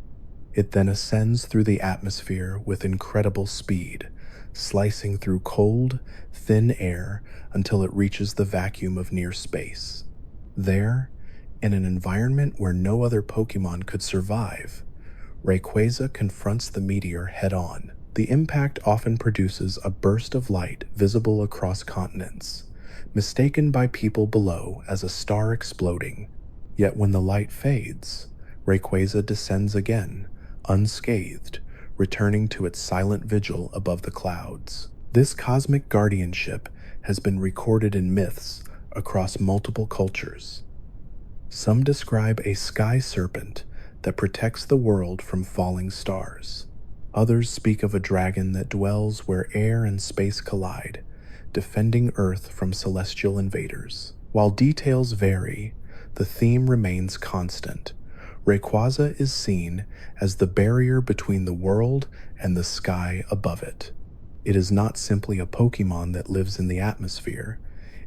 It then ascends through the atmosphere with incredible speed, slicing through cold, thin air until it reaches the vacuum of near space. There, in an environment where no other Pokémon could survive, Rayquaza confronts the meteor head-on. The impact often produces a burst of light visible across continents, mistaken by people below as a star exploding. Yet when the light fades, Rayquaza descends again, unscathed, returning to its silent vigil above the clouds. This cosmic guardianship has been recorded in myths across multiple cultures. Some describe a sky serpent that protects the world from falling stars. Others speak of a dragon that dwells where air and space collide, defending Earth from celestial invaders. While details vary, the theme remains constant. Rayquaza is seen as the barrier between the world and the sky above it. It is not simply a Pokémon that lives in the atmosphere.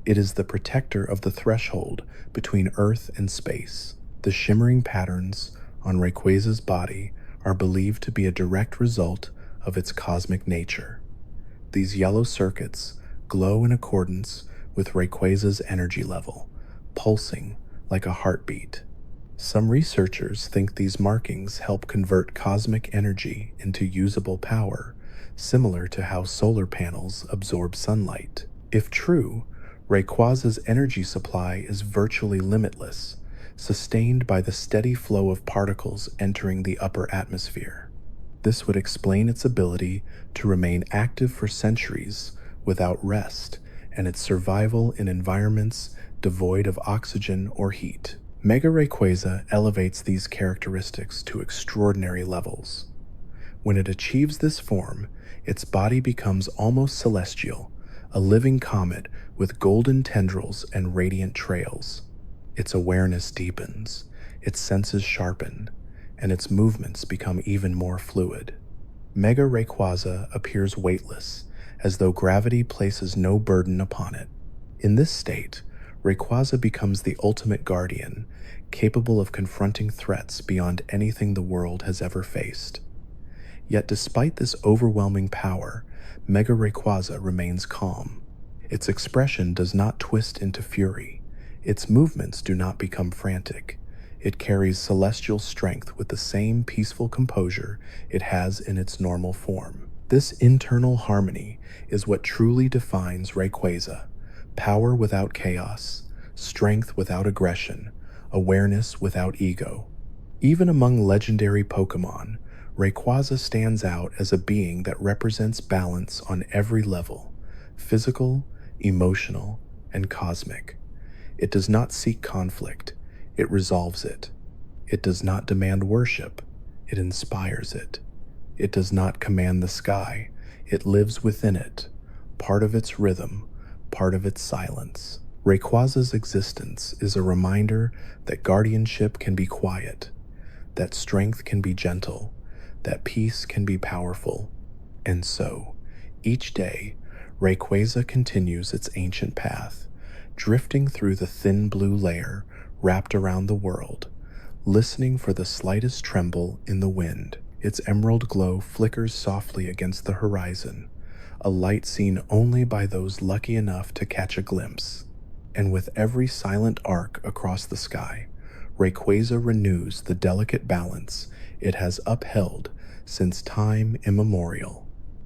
It is the protector of the threshold between Earth and space. The shimmering patterns on Rayquaza's body are believed to be a direct result of its cosmic nature. These yellow circuits glow in accordance with Rayquaza's energy level, pulsing like a heartbeat. Some researchers think these markings help convert cosmic energy into usable power, similar to how solar panels absorb sunlight. If true, Rayquaza's energy supply is virtually limitless, sustained by the steady flow of particles entering the upper atmosphere. This would explain its ability to remain active for centuries without rest, and its survival in environments devoid of oxygen or heat. Mega Rayquaza elevates these characteristics to extraordinary levels. When it achieves this form, its body becomes almost celestial, a living comet with golden tendrils and radiant trails. Its awareness deepens, its senses sharpen, and its movements become even more fluid. Mega Rayquaza appears weightless, as though gravity places no burden upon it. In this state, Rayquaza becomes the ultimate guardian, capable of confronting threats beyond anything the world has ever faced. Yet despite this overwhelming power, Mega Rayquaza remains calm. Its expression does not twist into fury. Its movements do not become frantic. It carries celestial strength with the same peaceful composure it has in its normal form. This internal harmony is what truly defines Rayquaza: power without chaos, strength without aggression, awareness without ego. Even among legendary Pokémon, Rayquaza stands out as a being that represents balance on every level: physical, emotional, and cosmic. It does not seek conflict, it resolves it. It does not demand worship, it inspires it. It does not command the sky, it lives within it, part of its rhythm, part of its silence. Rayquaza's existence is a reminder that guardianship can be quiet, that strength can be gentle, that peace can be powerful. And so, each day, Rayquaza continues its ancient path, drifting through the thin blue layer wrapped around the world, listening for the slightest tremble in the wind. Its emerald glow flickers softly against the horizon, a light seen only by those lucky enough to catch a glimpse. And with every silent arc across the sky, Rayquaza renews the delicate balance it has upheld since time immemorial.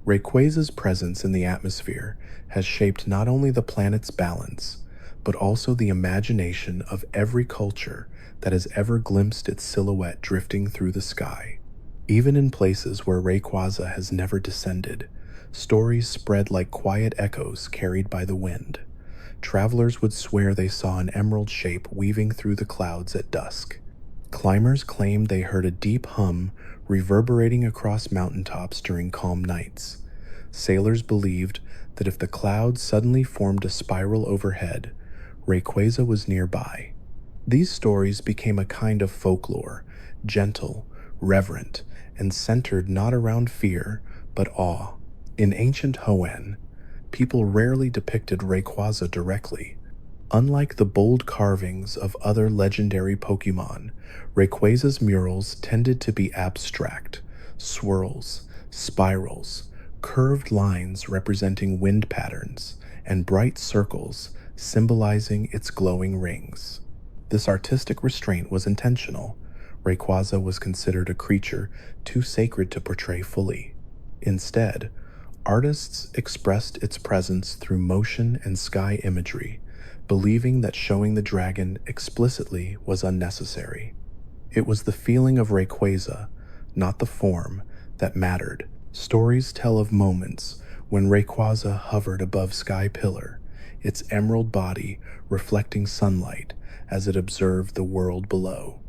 Rayquaza's presence in the atmosphere has shaped not only the planet's balance, but also the imagination of every culture that has ever glimpsed its silhouette drifting through the sky. Even in places where Rayquaza has never descended, stories spread like quiet echoes carried by the wind. Travelers would swear they saw an emerald shape weaving through the clouds at dusk. Climbers claimed they heard a deep hum reverberating across mountaintops during calm nights. Sailors believed that if the clouds suddenly formed a spiral overhead, Rayquaza was nearby. These stories became a kind of folklore, gentle, reverent, and centered not around fear, but awe. In ancient Hoenn, people rarely depicted Rayquaza directly. Unlike the bold carvings of other legendary Pokémon, Rayquaza's murals tended to be abstract: swirls, spirals, curved lines representing wind patterns, and bright circles symbolizing its glowing rings. This artistic restraint was intentional. Rayquaza was considered a creature too sacred to portray fully. Instead, artists expressed its presence through motion and sky imagery, believing that showing the dragon explicitly was unnecessary. It was the feeling of Rayquaza, not the form, that mattered. Stories tell of moments when Rayquaza hovered above Sky Pillar, its emerald body reflecting sunlight as it observed the world below.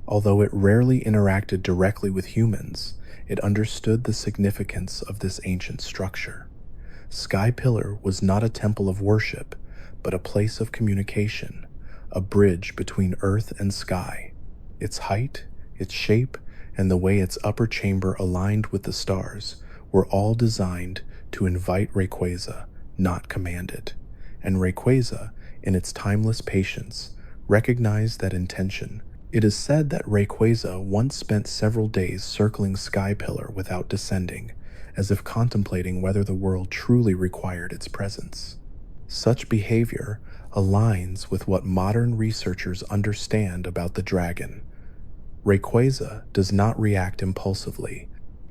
Although it rarely interacted directly with humans, it understood the significance of this ancient structure. Sky Pillar was not a temple of worship, but a place of communication, a bridge between earth and sky. Its height, its shape, and the way its upper chamber aligned with the stars were all designed to invite Rayquaza, not command it. And Rayquaza, in its timeless patience, recognized that intention. It is said that Rayquaza once spent several days circling Sky Pillar without descending, as if contemplating whether the world truly required its presence. Such behavior aligns with what modern researchers understand about the dragon. Rayquaza does not react impulsively.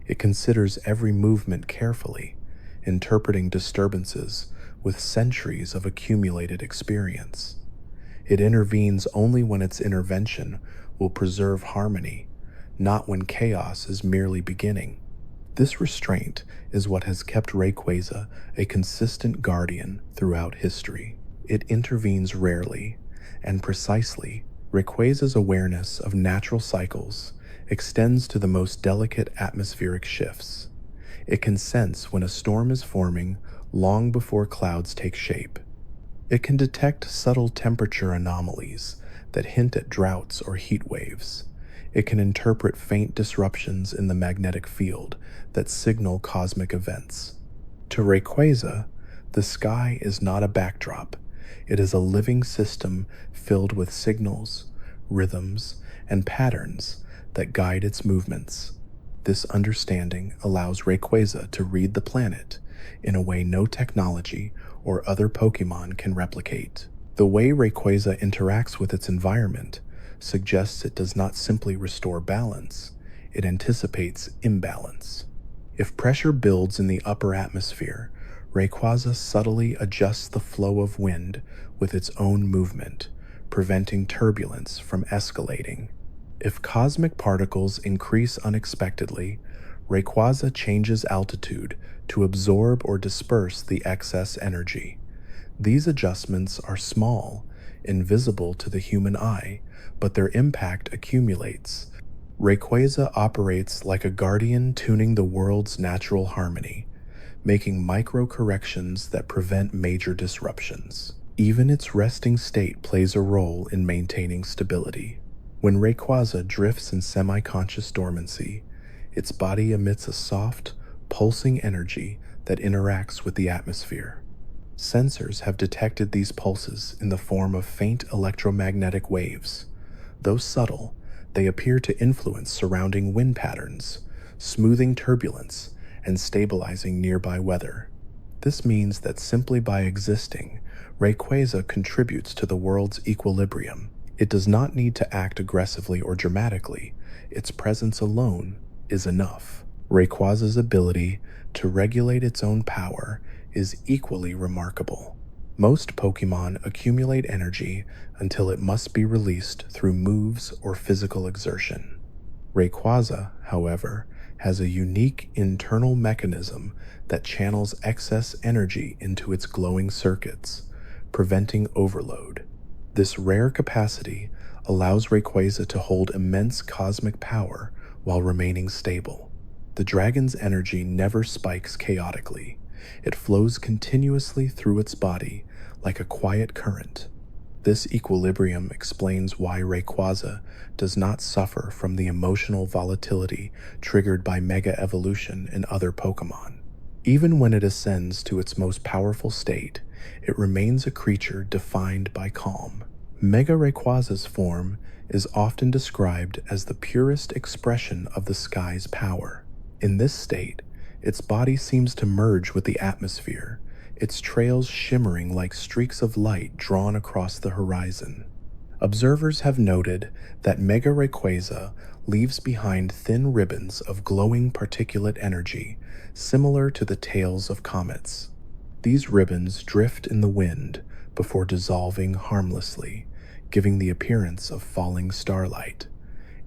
It considers every movement carefully, interpreting disturbances with centuries of accumulated experience. It intervenes only when its intervention will preserve harmony, not when chaos is merely beginning. This restraint is what has kept Rayquaza a consistent guardian throughout history. It intervenes rarely and precisely. Rayquaza's awareness of natural cycles extends to the most delicate atmospheric shifts. It can sense when a storm is forming long before clouds take shape. It can detect subtle temperature anomalies that hint at droughts or heat waves. It can interpret faint disruptions in the magnetic field that signal cosmic events. To Rayquaza, the sky is not a backdrop. It is a living system filled with signals, rhythms, and patterns that guide its movements. This understanding allows Rayquaza to read the planet in a way no technology or other Pokémon can replicate. The way Rayquaza interacts with its environment suggests it does not simply restore balance, it anticipates imbalance. If pressure builds in the upper atmosphere, Rayquaza subtly adjusts the flow of wind with its own movement, preventing turbulence from escalating. If cosmic particles increase unexpectedly, Rayquaza changes altitude to absorb or disperse the excess energy. These adjustments are small, invisible to the human eye, but their impact accumulates. Rayquaza operates like a guardian tuning the world's natural harmony, making micro-corrections that prevent major disruptions. Even its resting state plays a role in maintaining stability. When Rayquaza drifts in semi-conscious dormancy, its body emits a soft, pulsing energy that interacts with the atmosphere. Sensors have detected these pulses in the form of faint electromagnetic waves. Though subtle, they appear to influence surrounding wind patterns, smoothing turbulence, and stabilizing nearby weather. This means that simply by existing, Rayquaza contributes to the world's equilibrium. It does not need to act aggressively or dramatically. Its presence alone is enough. Rayquaza's ability to regulate its own power is equally remarkable. Most Pokémon accumulate energy until it must be released through moves or physical exertion. Rayquaza, however, has a unique internal mechanism that channels excess energy into its glowing circuits, preventing overload. This rare capacity allows Rayquaza to hold immense cosmic power while remaining stable. The dragon's energy never spikes chaotically. It flows continuously through its body like a quiet current. This equilibrium explains why Rayquaza does not suffer from the emotional volatility triggered by Mega Evolution in other Pokémon. Even when it ascends to its most powerful state, it remains a creature defined by calm. Mega Rayquaza's form is often described as the purest expression of the sky's power. In this state, its body seems to merge with the atmosphere, its trails shimmering like streaks of light drawn across the horizon. Observers have noted that Mega Rayquaza leaves behind thin ribbons of glowing particulate energy, similar to the tails of comets. These ribbons drift in the wind before dissolving harmlessly, giving the appearance of falling starlight.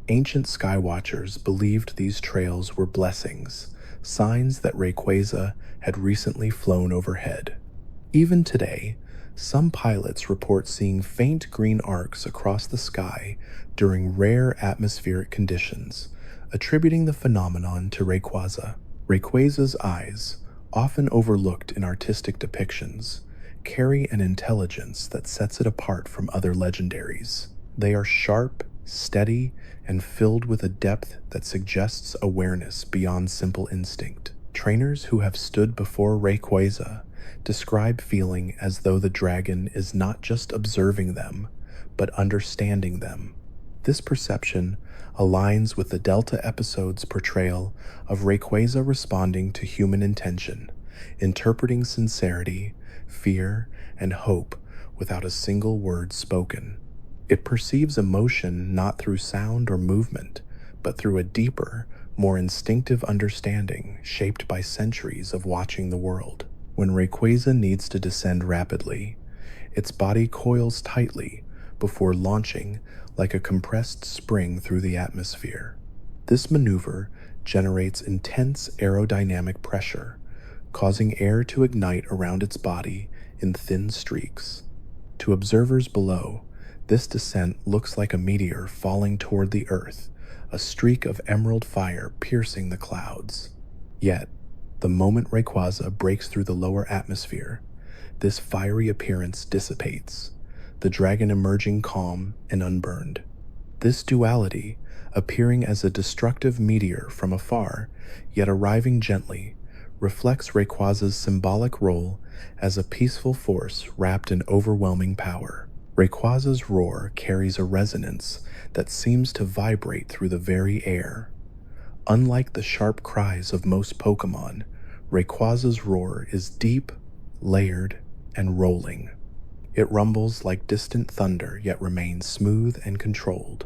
Ancient skywatchers believed these trails were blessings, signs that Rayquaza had recently flown overhead. Even today, some pilots report seeing faint green arcs across the sky during rare atmospheric conditions, attributing the phenomenon to Rayquaza. Rayquaza's eyes, often overlooked in artistic depictions, carry an intelligence that sets it apart from other legendaries. They are sharp, steady, and filled with a depth that suggests awareness beyond simple instinct. Trainers who have stood before Rayquaza describe feeling as though the dragon is not just observing them, but understanding them. This perception aligns with the Delta episode's portrayal of Rayquaza responding to human intention, interpreting sincerity, fear, and hope without a single word spoken. It perceives emotion not through sound or movement, but through a deeper, more instinctive understanding shaped by centuries of watching the world. When Rayquaza needs to descend rapidly, its body coils tightly before launching like a compressed spring through the atmosphere. This maneuver generates intense aerodynamic pressure, causing air to ignite around its body in thin streaks. To observers below, this descent looks like a meteor falling toward the Earth, a streak of emerald fire piercing the clouds. Yet, the moment Rayquaza breaks through the lower atmosphere, this fiery appearance dissipates, the dragon emerging calm and unburned. This duality, appearing as a destructive meteor from afar, yet arriving gently, reflects Rayquaza's symbolic role as a peaceful force wrapped in overwhelming power. Rayquaza's roar carries a resonance that seems to vibrate through the very air. Unlike the sharp cries of most Pokémon, Rayquaza's roar is deep, layered, and rolling. It rumbles like distant thunder yet remains smooth and controlled,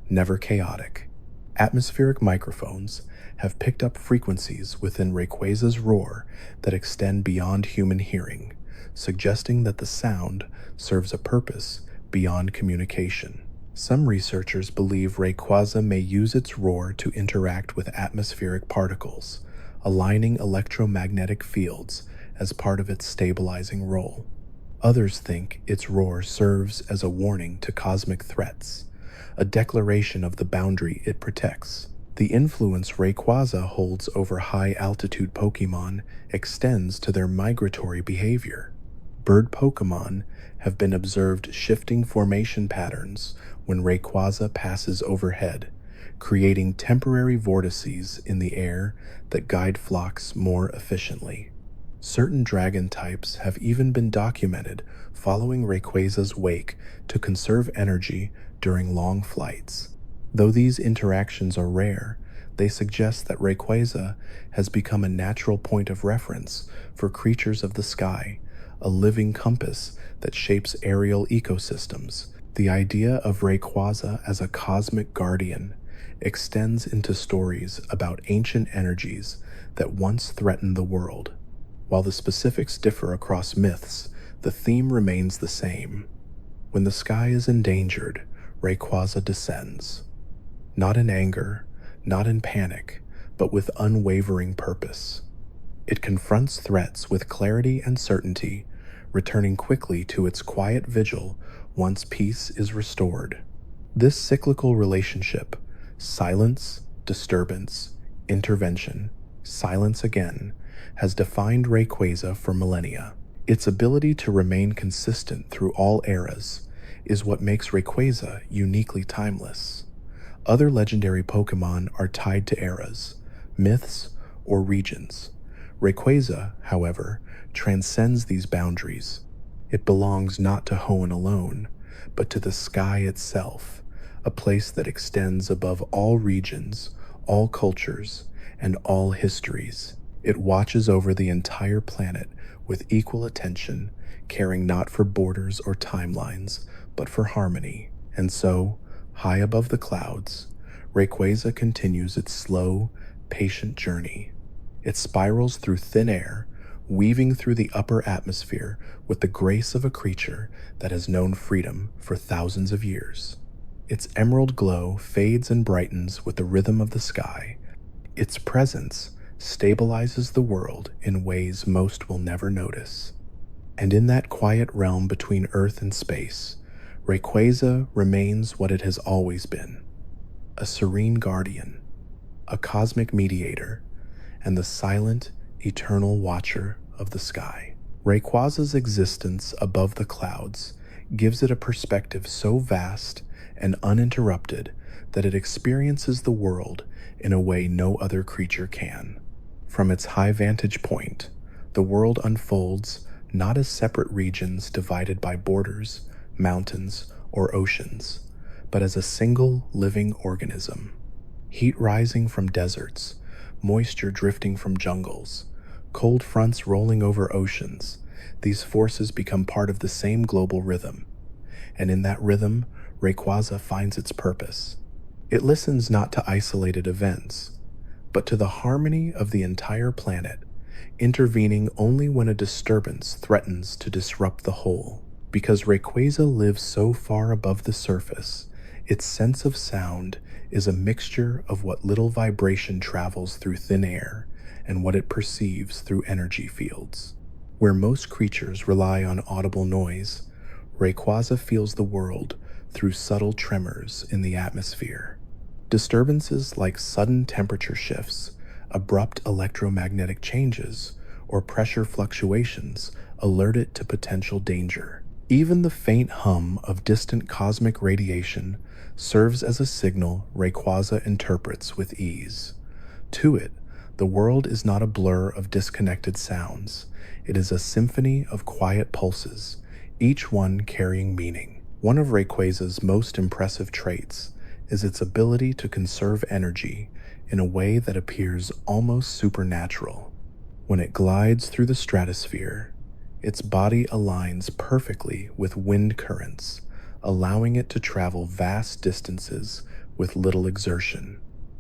never chaotic. Atmospheric microphones have picked up frequencies within Rayquaza's roar that extend beyond human hearing, suggesting that the sound serves a purpose beyond communication. Some researchers believe Rayquaza may use its roar to interact with atmospheric particles, aligning electromagnetic fields as part of its stabilizing role. Others think its roar serves as a warning to cosmic threats, a declaration of the boundary it protects. The influence Rayquaza holds over high-altitude Pokémon extends to their migratory behavior. Bird Pokémon have been observed shifting formation patterns when Rayquaza passes overhead, creating temporary vortices in the air that guide flocks more efficiently. Certain dragon types have even been documented following Rayquaza's wake to conserve energy during long flights. Though these interactions are rare, they suggest that Rayquaza has become a natural point of reference for creatures of the sky, a living compass that shapes aerial ecosystems. The idea of Rayquaza as a cosmic guardian extends into stories about ancient energies that once threatened the world. While the specifics differ across myths, the theme remains the same. When the sky is endangered, Rayquaza descends. Not in anger, not in panic, but with unwavering purpose. It confronts threats with clarity and certainty, returning quickly to its quiet vigil once peace is restored. This cyclical relationship, silence, disturbance, intervention, silence again, has defined Rayquaza for millennia. Its ability to remain consistent through all eras is what makes Rayquaza uniquely timeless. Other legendary Pokémon are tied to eras, myths, or regions. Rayquaza, however, transcends these boundaries. It belongs not to Hoenn alone, but to the sky itself, a place that extends above all regions, all cultures, and all histories. It watches over the entire planet with equal attention, caring not for borders or timelines, but for harmony. And so, high above the clouds, Rayquaza continues its slow, patient journey. It spirals through thin air, weaving through the upper atmosphere with the grace of a creature that has known freedom for thousands of years. Its emerald glow fades and brightens with the rhythm of the sky. Its presence stabilizes the world in ways most will never notice. And in that quiet realm between Earth and space, Rayquaza remains what it has always been: a serene guardian, a cosmic mediator, and the silent, eternal watcher of the sky. Rayquaza's existence above the clouds gives it a perspective so vast and uninterrupted that it experiences the world in a way no other creature can. From its high vantage point, the world unfolds not as separate regions divided by borders, mountains, or oceans, but as a single living organism. Heat rising from deserts, moisture drifting from jungles, cold fronts rolling over oceans, these forces become part of the same global rhythm. And in that rhythm, Rayquaza finds its purpose. It listens not to isolated events, but to the harmony of the entire planet, intervening only when a disturbance threatens to disrupt the whole. Because Rayquaza lives so far above the surface, its sense of sound is a mixture of what little vibration travels through thin air and what it perceives through energy fields. Where most creatures rely on audible noise, Rayquaza feels the world through subtle tremors in the atmosphere. Disturbances like sudden temperature shifts, abrupt electromagnetic changes, or pressure fluctuations alert it to potential danger. Even the faint hum of distant cosmic radiation serves as a signal Rayquaza interprets with ease. To it, the world is not a blur of disconnected sounds. It is a symphony of quiet pulses, each one carrying meaning. One of Rayquaza's most impressive traits is its ability to conserve energy in a way that appears almost supernatural. When it glides through the stratosphere, its body aligns perfectly with wind currents, allowing it to travel vast distances with little exertion.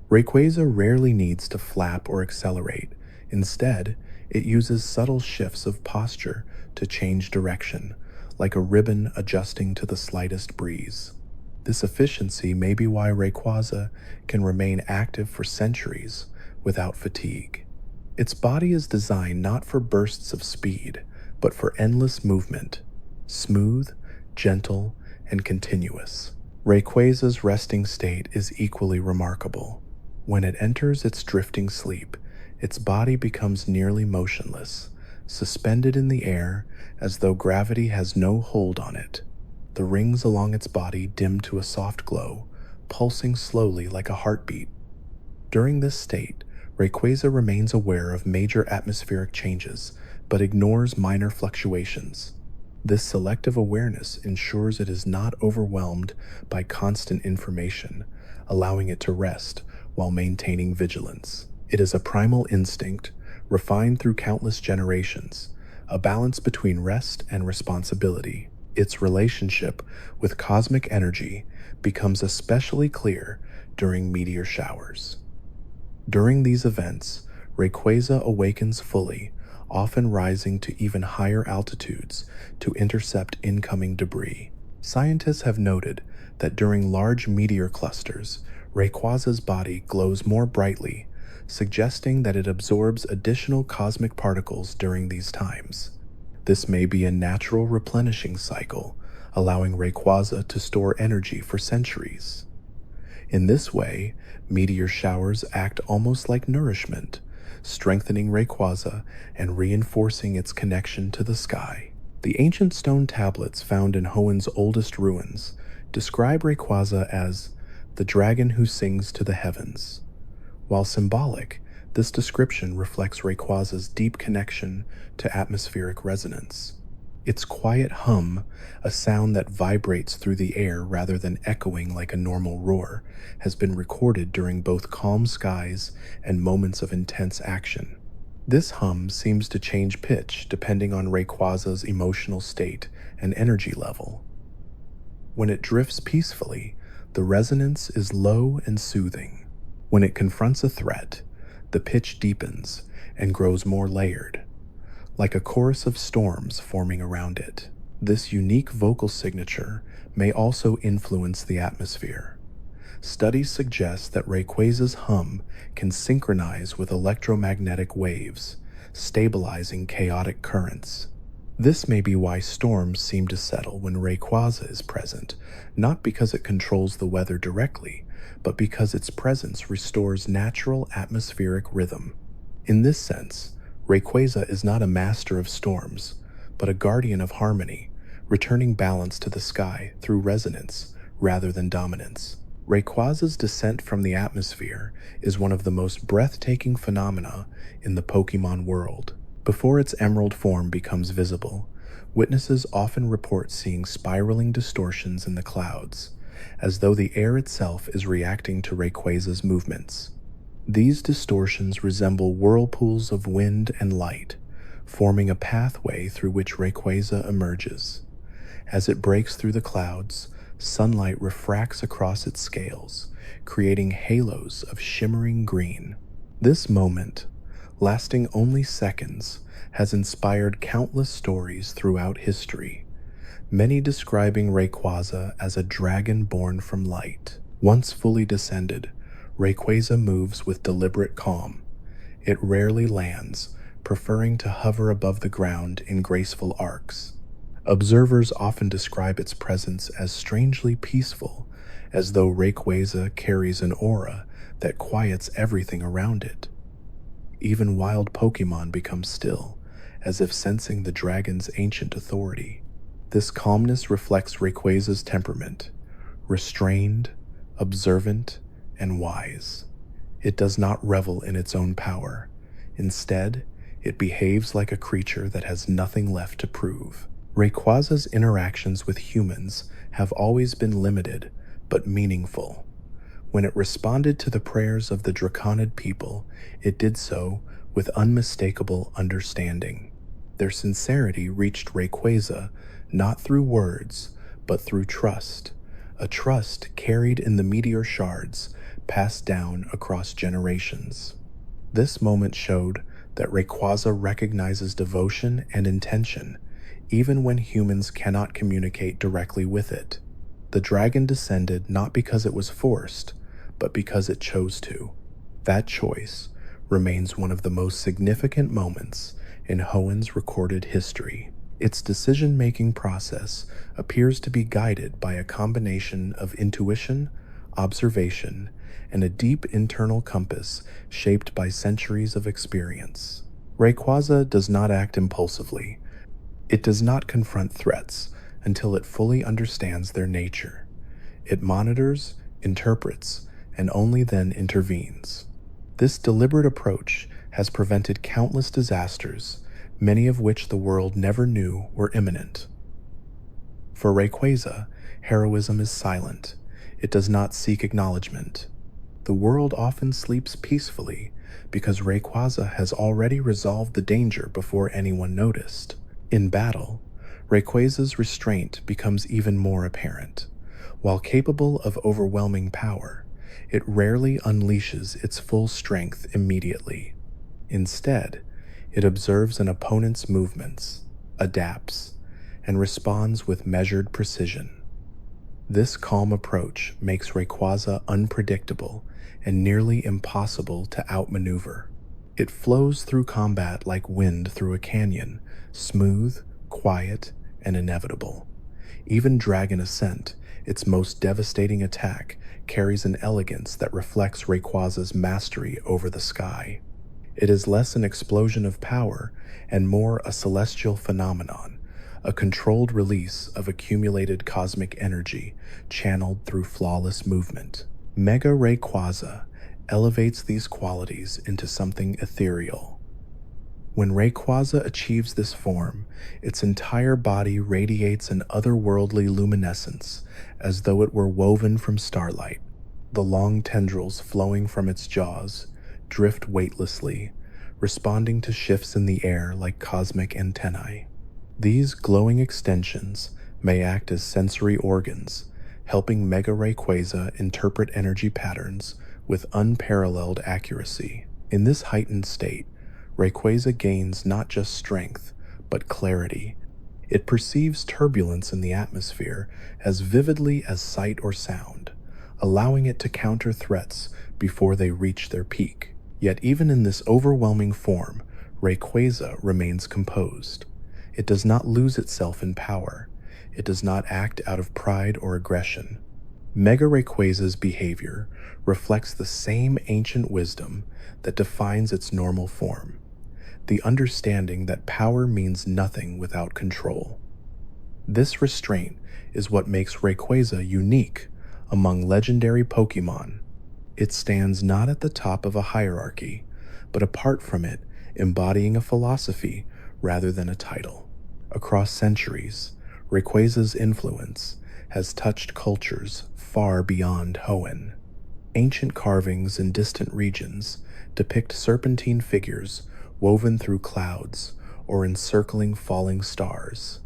Rayquaza rarely needs to flap or accelerate. Instead, it uses subtle shifts of posture to change direction, like a ribbon adjusting to the slightest breeze. This efficiency may be why Rayquaza can remain active for centuries without fatigue. Its body is designed not for bursts of speed, but for endless movement, smooth, gentle, and continuous. Rayquaza's resting state is equally remarkable. When it enters its drifting sleep, its body becomes nearly motionless, suspended in the air as though gravity has no hold on it. The rings along its body dim to a soft glow, pulsing slowly like a heartbeat. During this state, Rayquaza remains aware of major atmospheric changes, but ignores minor fluctuations. This selective awareness ensures it is not overwhelmed by constant information, allowing it to rest while maintaining vigilance. It is a primal instinct, refined through countless generations, a balance between rest and responsibility. Its relationship with cosmic energy becomes especially clear during meteor showers. During these events, Rayquaza awakens fully, often rising to even higher altitudes to intercept incoming debris. Scientists have noted that during large meteor clusters, Rayquaza's body glows more brightly, suggesting that it absorbs additional cosmic particles during these times. This may be a natural replenishing cycle, allowing Rayquaza to store energy for centuries. In this way, meteor showers act almost like nourishment, strengthening Rayquaza and reinforcing its connection to the sky. The ancient stone tablets found in Hoenn's oldest ruins describe Rayquaza as the dragon who sings to the heavens. While symbolic, this description reflects Rayquaza's deep connection to atmospheric resonance. Its quiet hum, a sound that vibrates through the air rather than echoing like a normal roar, has been recorded during both calm skies and moments of intense action. This hum seems to change pitch depending on Rayquaza's emotional state and energy level. When it drifts peacefully, the resonance is low and soothing. When it confronts a threat, the pitch deepens and grows more layered, like a chorus of storms forming around it. This unique vocal signature may also influence the atmosphere. Studies suggest that Rayquaza's hum can synchronize with electromagnetic waves, stabilizing chaotic currents. This may be why storms seem to settle when Rayquaza is present, not because it controls the weather directly, but because its presence restores natural atmospheric rhythm. In this sense, Rayquaza is not a master of storms, but a guardian of harmony, returning balance to the sky through resonance rather than dominance. Rayquaza's descent from the atmosphere is one of the most breathtaking phenomena in the Pokémon world. Before its emerald form becomes visible, witnesses often report seeing spiraling distortions in the clouds, as though the air itself is reacting to Rayquaza's movements. These distortions resemble whirlpools of wind and light, forming a pathway through which Rayquaza emerges. As it breaks through the clouds, sunlight refracts across its scales, creating halos of shimmering green. This moment, lasting only seconds, has inspired countless stories throughout history, many describing Rayquaza as a dragon born from light. Once fully descended, Rayquaza moves with deliberate calm. It rarely lands, preferring to hover above the ground in graceful arcs. Observers often describe its presence as strangely peaceful, as though Rayquaza carries an aura that quiets everything around it. Even wild Pokémon become still, as if sensing the dragon's ancient authority. This calmness reflects Rayquaza's temperament, restrained, observant, and wise. It does not revel in its own power. Instead, it behaves like a creature that has nothing left to prove. Rayquaza's interactions with humans have always been limited, but meaningful. When it responded to the prayers of the Draconid people, it did so with unmistakable understanding. Their sincerity reached Rayquaza not through words, but through trust, a trust carried in the meteor shards passed down across generations. This moment showed that Rayquaza recognizes devotion and intention, even when humans cannot communicate directly with it. The dragon descended not because it was forced, but because it chose to. That choice remains one of the most significant moments in Hoenn's recorded history. Its decision-making process appears to be guided by a combination of intuition, observation, and a deep internal compass shaped by centuries of experience. Rayquaza does not act impulsively. It does not confront threats until it fully understands their nature. It monitors, interprets, and only then intervenes. This deliberate approach has prevented countless disasters, many of which the world never knew were imminent. For Rayquaza, heroism is silent. It does not seek acknowledgement. The world often sleeps peacefully because Rayquaza has already resolved the danger before anyone noticed. In battle, Rayquaza's restraint becomes even more apparent. While capable of overwhelming power, it rarely unleashes its full strength immediately. Instead, it observes an opponent's movements, adapts, and responds with measured precision. This calm approach makes Rayquaza unpredictable and nearly impossible to outmaneuver. It flows through combat like wind through a canyon, smooth, quiet, and inevitable. Even Dragon Ascent, its most devastating attack, carries an elegance that reflects Rayquaza's mastery over the sky. It is less an explosion of power and more a celestial phenomenon, a controlled release of accumulated cosmic energy channeled through flawless movement. Mega Rayquaza elevates these qualities into something ethereal. When Rayquaza achieves this form, its entire body radiates an otherworldly luminescence, as though it were woven from starlight. The long tendrils flowing from its jaws drift weightlessly, responding to shifts in the air like cosmic antennae. These glowing extensions may act as sensory organs, helping Mega Rayquaza interpret energy patterns with unparalleled accuracy. In this heightened state, Rayquaza gains not just strength, but clarity. It perceives turbulence in the atmosphere as vividly as sight or sound, allowing it to counter threats before they reach their peak. Yet even in this overwhelming form, Rayquaza remains composed. It does not lose itself in power. It does not act out of pride or aggression. Mega Rayquaza's behavior reflects the same ancient wisdom that defines its normal form, the understanding that power means nothing without control. This restraint is what makes Rayquaza unique among legendary Pokémon. It stands not at the top of a hierarchy, but apart from it, embodying a philosophy rather than a title. Across centuries, Rayquaza's influence has touched cultures far beyond Hoenn. Ancient carvings in distant regions depict serpentine figures woven through clouds or encircling falling stars.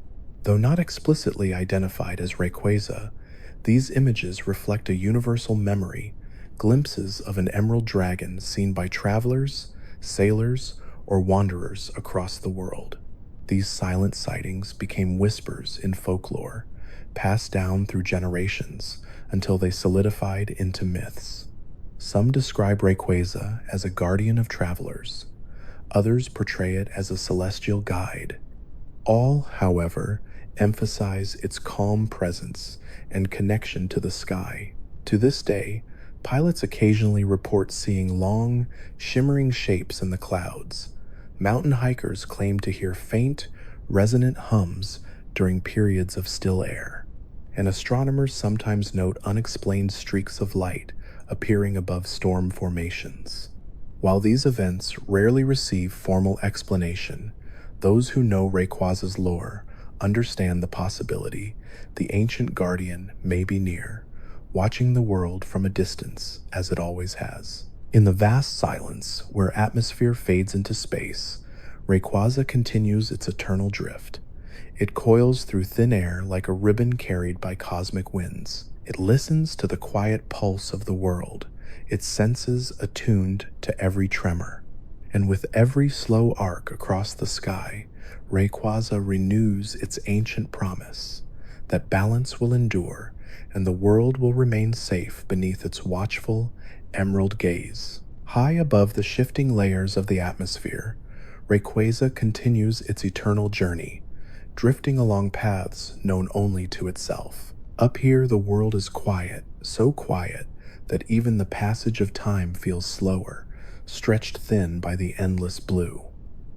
Though not explicitly identified as Rayquaza, these images reflect a universal memory, glimpses of an emerald dragon seen by travelers, sailors, or wanderers across the world. These silent sightings became whispers in folklore, passed down through generations until they solidified into myths. Some describe Rayquaza as a guardian of travelers. Others portray it as a celestial guide. All, however, emphasize its calm presence and connection to the sky. To this day, pilots occasionally report seeing long, shimmering shapes in the clouds. Mountain hikers claim to hear faint, resonant hums during periods of still air, and astronomers sometimes note unexplained streaks of light appearing above storm formations. While these events rarely receive formal explanation, those who know Rayquaza's lore understand the possibility the ancient guardian may be near, watching the world from a distance as it always has. In the vast silence where atmosphere fades into space, Rayquaza continues its eternal drift. It coils through thin air like a ribbon carried by cosmic winds. It listens to the quiet pulse of the world, its senses attuned to every tremor. And with every slow arc across the sky, Rayquaza renews its ancient promise that balance will endure and the world will remain safe beneath its watchful, emerald gaze. High above the shifting layers of the atmosphere, Rayquaza continues its eternal journey, drifting along paths known only to itself. Up here, the world is quiet, so quiet that even the passage of time feels slower, stretched thin by the endless blue.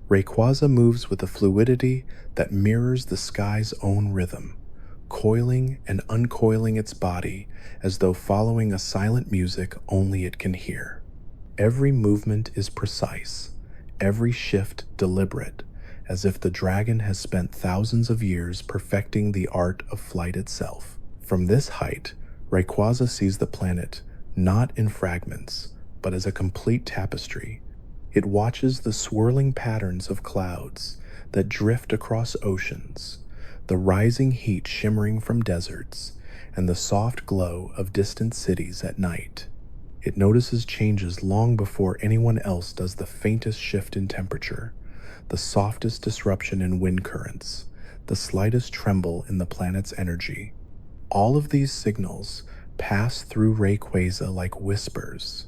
Rayquaza moves with a fluidity that mirrors the sky's own rhythm, coiling and uncoiling its body as though following a silent music only it can hear. Every movement is precise, every shift deliberate, as if the dragon has spent thousands of years perfecting the art of flight itself. From this height, Rayquaza sees the planet not in fragments, but as a complete tapestry. It watches the swirling patterns of clouds that drift across oceans, the rising heat shimmering from deserts, and the soft glow of distant cities at night. It notices changes long before anyone else does: the faintest shift in temperature, the softest disruption in wind currents, the slightest tremble in the planet's energy. All of these signals pass through Rayquaza like whispers.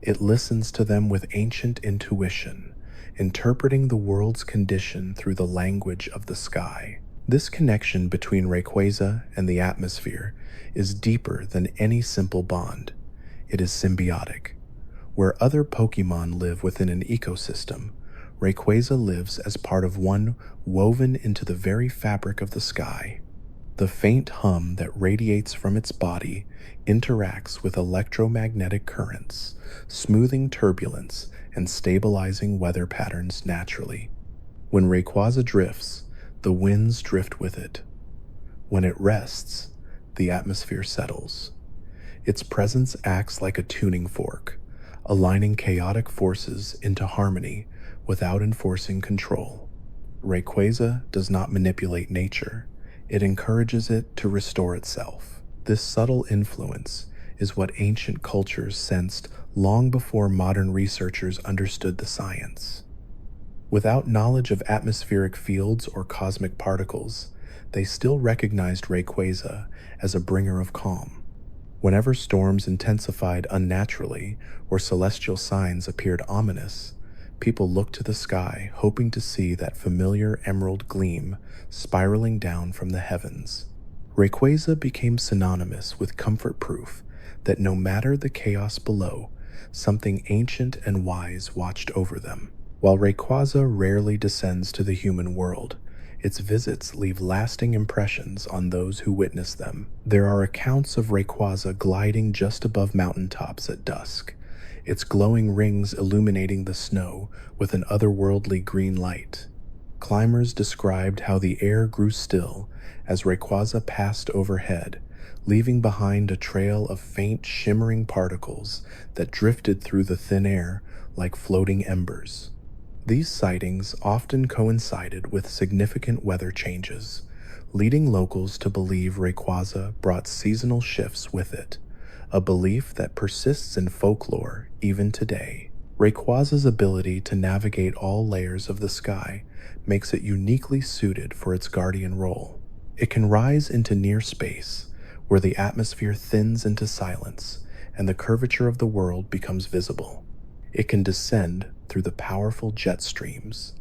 It listens to them with ancient intuition, interpreting the world's condition through the language of the sky. This connection between Rayquaza and the atmosphere is deeper than any simple bond. It is symbiotic. Where other Pokémon live within an ecosystem, Rayquaza lives as part of one woven into the very fabric of the sky. The faint hum that radiates from its body interacts with electromagnetic currents, smoothing turbulence and stabilizing weather patterns naturally. When Rayquaza drifts, the winds drift with it. When it rests, the atmosphere settles. Its presence acts like a tuning fork, aligning chaotic forces into harmony without enforcing control. Rayquaza does not manipulate nature. It encourages it to restore itself. This subtle influence is what ancient cultures sensed long before modern researchers understood the science. Without knowledge of atmospheric fields or cosmic particles, they still recognized Rayquaza as a bringer of calm. Whenever storms intensified unnaturally or celestial signs appeared ominous, people looked to the sky, hoping to see that familiar emerald gleam spiraling down from the heavens. Rayquaza became synonymous with comfort, proof that no matter the chaos below, something ancient and wise watched over them. While Rayquaza rarely descends to the human world, its visits leave lasting impressions on those who witness them. There are accounts of Rayquaza gliding just above mountaintops at dusk, its glowing rings illuminating the snow with an otherworldly green light. Climbers described how the air grew still as Rayquaza passed overhead, leaving behind a trail of faint, shimmering particles that drifted through the thin air like floating embers. These sightings often coincided with significant weather changes, leading locals to believe Rayquaza brought seasonal shifts with it, a belief that persists in folklore even today. Rayquaza's ability to navigate all layers of the sky makes it uniquely suited for its guardian role. It can rise into near space, where the atmosphere thins into silence and the curvature of the world becomes visible. It can descend through the powerful jet streams,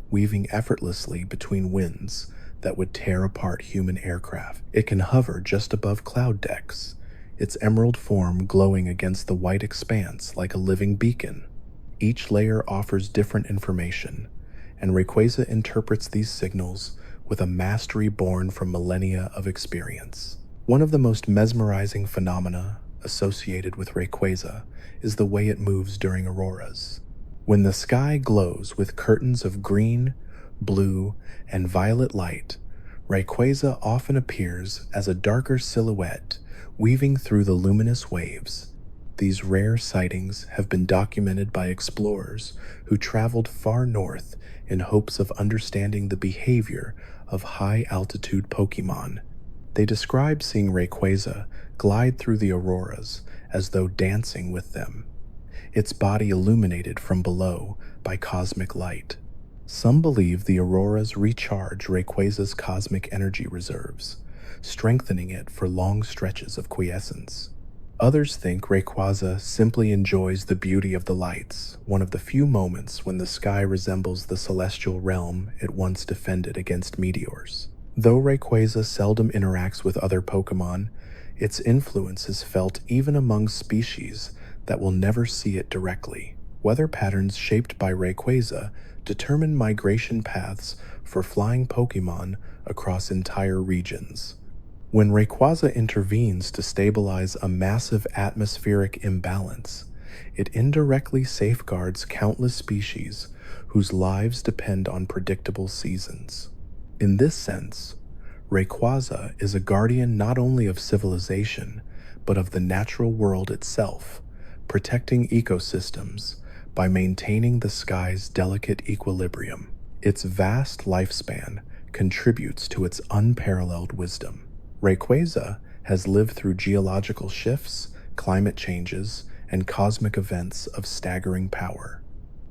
weaving effortlessly between winds that would tear apart human aircraft. It can hover just above cloud decks, its emerald form glowing against the white expanse like a living beacon. Each layer offers different information, and Rayquaza interprets these signals with a mastery born from millennia of experience. One of the most mesmerizing phenomena associated with Rayquaza is the way it moves during auroras. When the sky glows with curtains of green, blue, and violet light, Rayquaza often appears as a darker silhouette weaving through the luminous waves. These rare sightings have been documented by explorers who traveled far north in hopes of understanding the behavior of high-altitude Pokémon. They describe seeing Rayquaza glide through the auroras as though dancing with them, its body illuminated from below by cosmic light. Some believe the auroras recharge Rayquaza's cosmic energy reserves, strengthening it for long stretches of quiescence. Others think Rayquaza simply enjoys the beauty of the lights, one of the few moments when the sky resembles the celestial realm it once defended against meteors. Though Rayquaza seldom interacts with other Pokémon, its influence is felt even among species that will never see it directly. Weather patterns shaped by Rayquaza determine migration paths for flying Pokémon across entire regions. When Rayquaza intervenes to stabilize a massive atmospheric imbalance, it indirectly safeguards countless species whose lives depend on predictable seasons. In this sense, Rayquaza is a guardian not only of civilization, but of the natural world itself, protecting ecosystems by maintaining the sky's delicate equilibrium. Its vast lifespan contributes to its unparalleled wisdom. Rayquaza has lived through geological shifts, climate changes, and cosmic events of staggering power.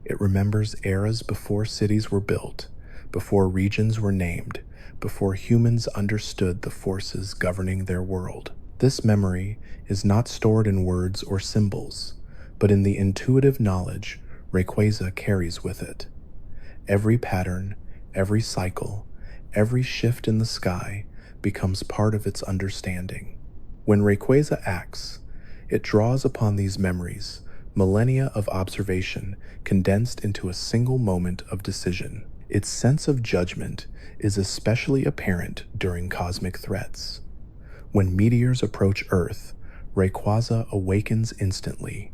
It remembers eras before cities were built, before regions were named, before humans understood the forces governing their world. This memory is not stored in words or symbols, but in the intuitive knowledge Rayquaza carries with it. Every pattern, every cycle, every shift in the sky becomes part of its understanding. When Rayquaza acts, it draws upon these memories, millennia of observation condensed into a single moment of decision. Its sense of judgment is especially apparent during cosmic threats. When meteors approach Earth, Rayquaza awakens instantly.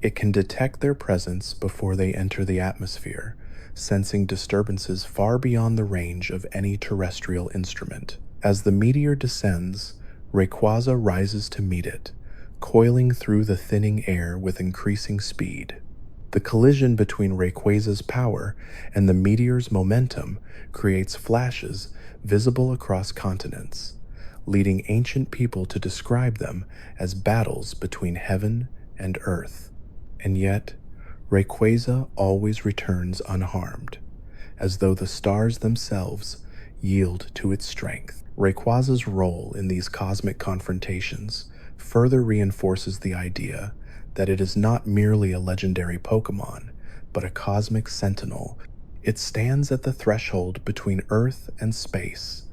It can detect their presence before they enter the atmosphere, sensing disturbances far beyond the range of any terrestrial instrument. As the meteor descends, Rayquaza rises to meet it, coiling through the thinning air with increasing speed. The collision between Rayquaza's power and the meteor's momentum creates flashes visible across continents, leading ancient people to describe them as battles between heaven and earth. And yet, Rayquaza always returns unharmed, as though the stars themselves yield to its strength. Rayquaza's role in these cosmic confrontations further reinforces the idea that it is not merely a legendary Pokémon, but a cosmic sentinel. It stands at the threshold between Earth and space,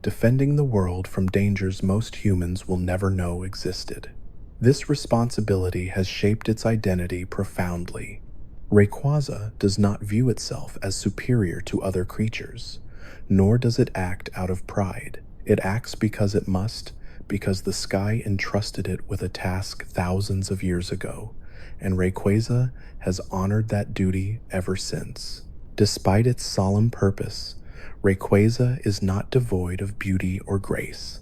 defending the world from dangers most humans will never know existed. This responsibility has shaped its identity profoundly. Rayquaza does not view itself as superior to other creatures, nor does it act out of pride. It acts because it must, because the sky entrusted it with a task thousands of years ago, and Rayquaza has honored that duty ever since. Despite its solemn purpose, Rayquaza is not devoid of beauty or grace.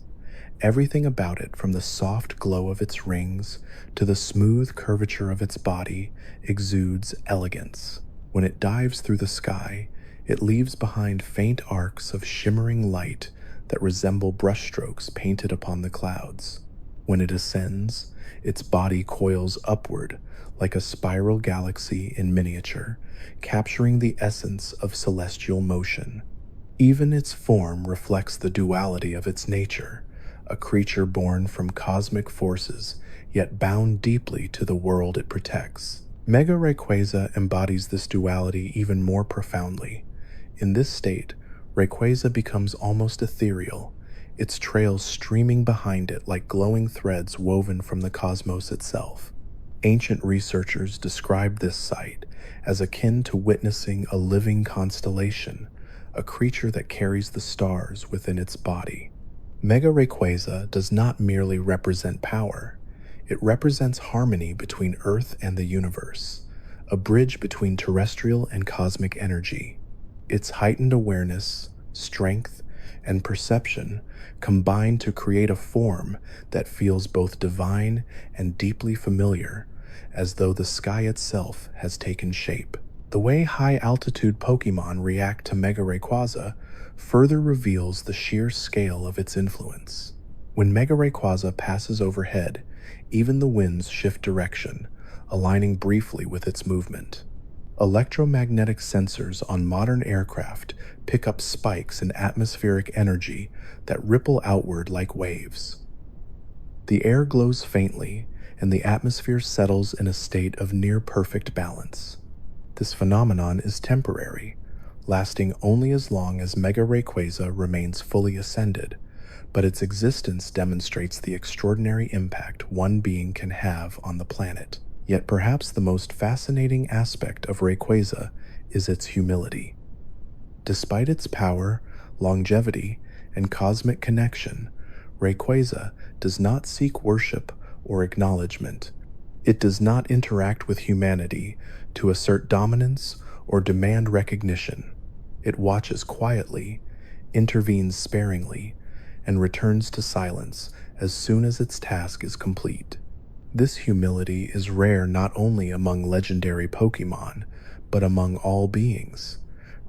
Everything about it, from the soft glow of its rings to the smooth curvature of its body, exudes elegance. When it dives through the sky, it leaves behind faint arcs of shimmering light that resemble brushstrokes painted upon the clouds. When it ascends, its body coils upward like a spiral galaxy in miniature, capturing the essence of celestial motion. Even its form reflects the duality of its nature, a creature born from cosmic forces, yet bound deeply to the world it protects. Mega Rayquaza embodies this duality even more profoundly. In this state, Rayquaza becomes almost ethereal, its trails streaming behind it like glowing threads woven from the cosmos itself. Ancient researchers described this sight as akin to witnessing a living constellation, a creature that carries the stars within its body. Mega Rayquaza does not merely represent power, it represents harmony between Earth and the universe, a bridge between terrestrial and cosmic energy. Its heightened awareness, strength, and perception combine to create a form that feels both divine and deeply familiar, as though the sky itself has taken shape. The way high-altitude Pokémon react to Mega Rayquaza further reveals the sheer scale of its influence. When Mega Rayquaza passes overhead, even the winds shift direction, aligning briefly with its movement. Electromagnetic sensors on modern aircraft pick up spikes in atmospheric energy that ripple outward like waves. The air glows faintly, and the atmosphere settles in a state of near-perfect balance. This phenomenon is temporary, lasting only as long as Mega Rayquaza remains fully ascended, but its existence demonstrates the extraordinary impact one being can have on the planet. Yet perhaps the most fascinating aspect of Rayquaza is its humility. Despite its power, longevity, and cosmic connection, Rayquaza does not seek worship or acknowledgement. It does not interact with humanity to assert dominance or demand recognition. It watches quietly, intervenes sparingly, and returns to silence as soon as its task is complete. This humility is rare not only among legendary Pokémon, but among all beings.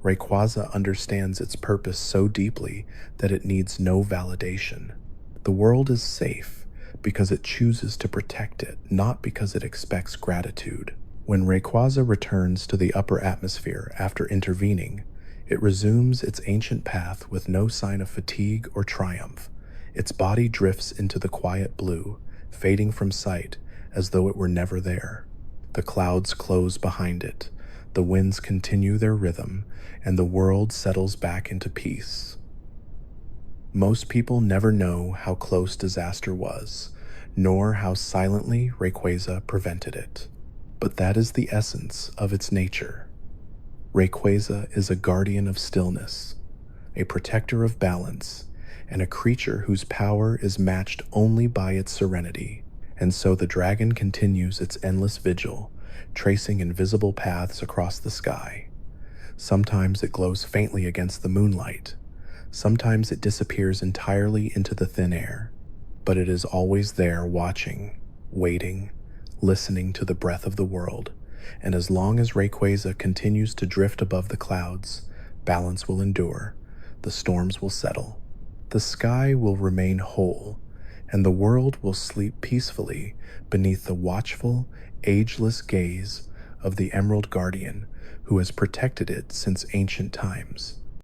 Rayquaza understands its purpose so deeply that it needs no validation. The world is safe because it chooses to protect it, not because it expects gratitude. When Rayquaza returns to the upper atmosphere after intervening, it resumes its ancient path with no sign of fatigue or triumph. Its body drifts into the quiet blue, fading from sight as though it were never there. The clouds close behind it, the winds continue their rhythm, and the world settles back into peace. Most people never know how close disaster was, nor how silently Rayquaza prevented it. But that is the essence of its nature. Rayquaza is a guardian of stillness, a protector of balance, and a creature whose power is matched only by its serenity. And so the dragon continues its endless vigil, tracing invisible paths across the sky. Sometimes it glows faintly against the moonlight. Sometimes it disappears entirely into the thin air. But it is always there, watching, waiting, listening to the breath of the world. And as long as Rayquaza continues to drift above the clouds, balance will endure, the storms will settle, the sky will remain whole, and the world will sleep peacefully beneath the watchful, ageless gaze of the Emerald Guardian who has protected it since ancient times.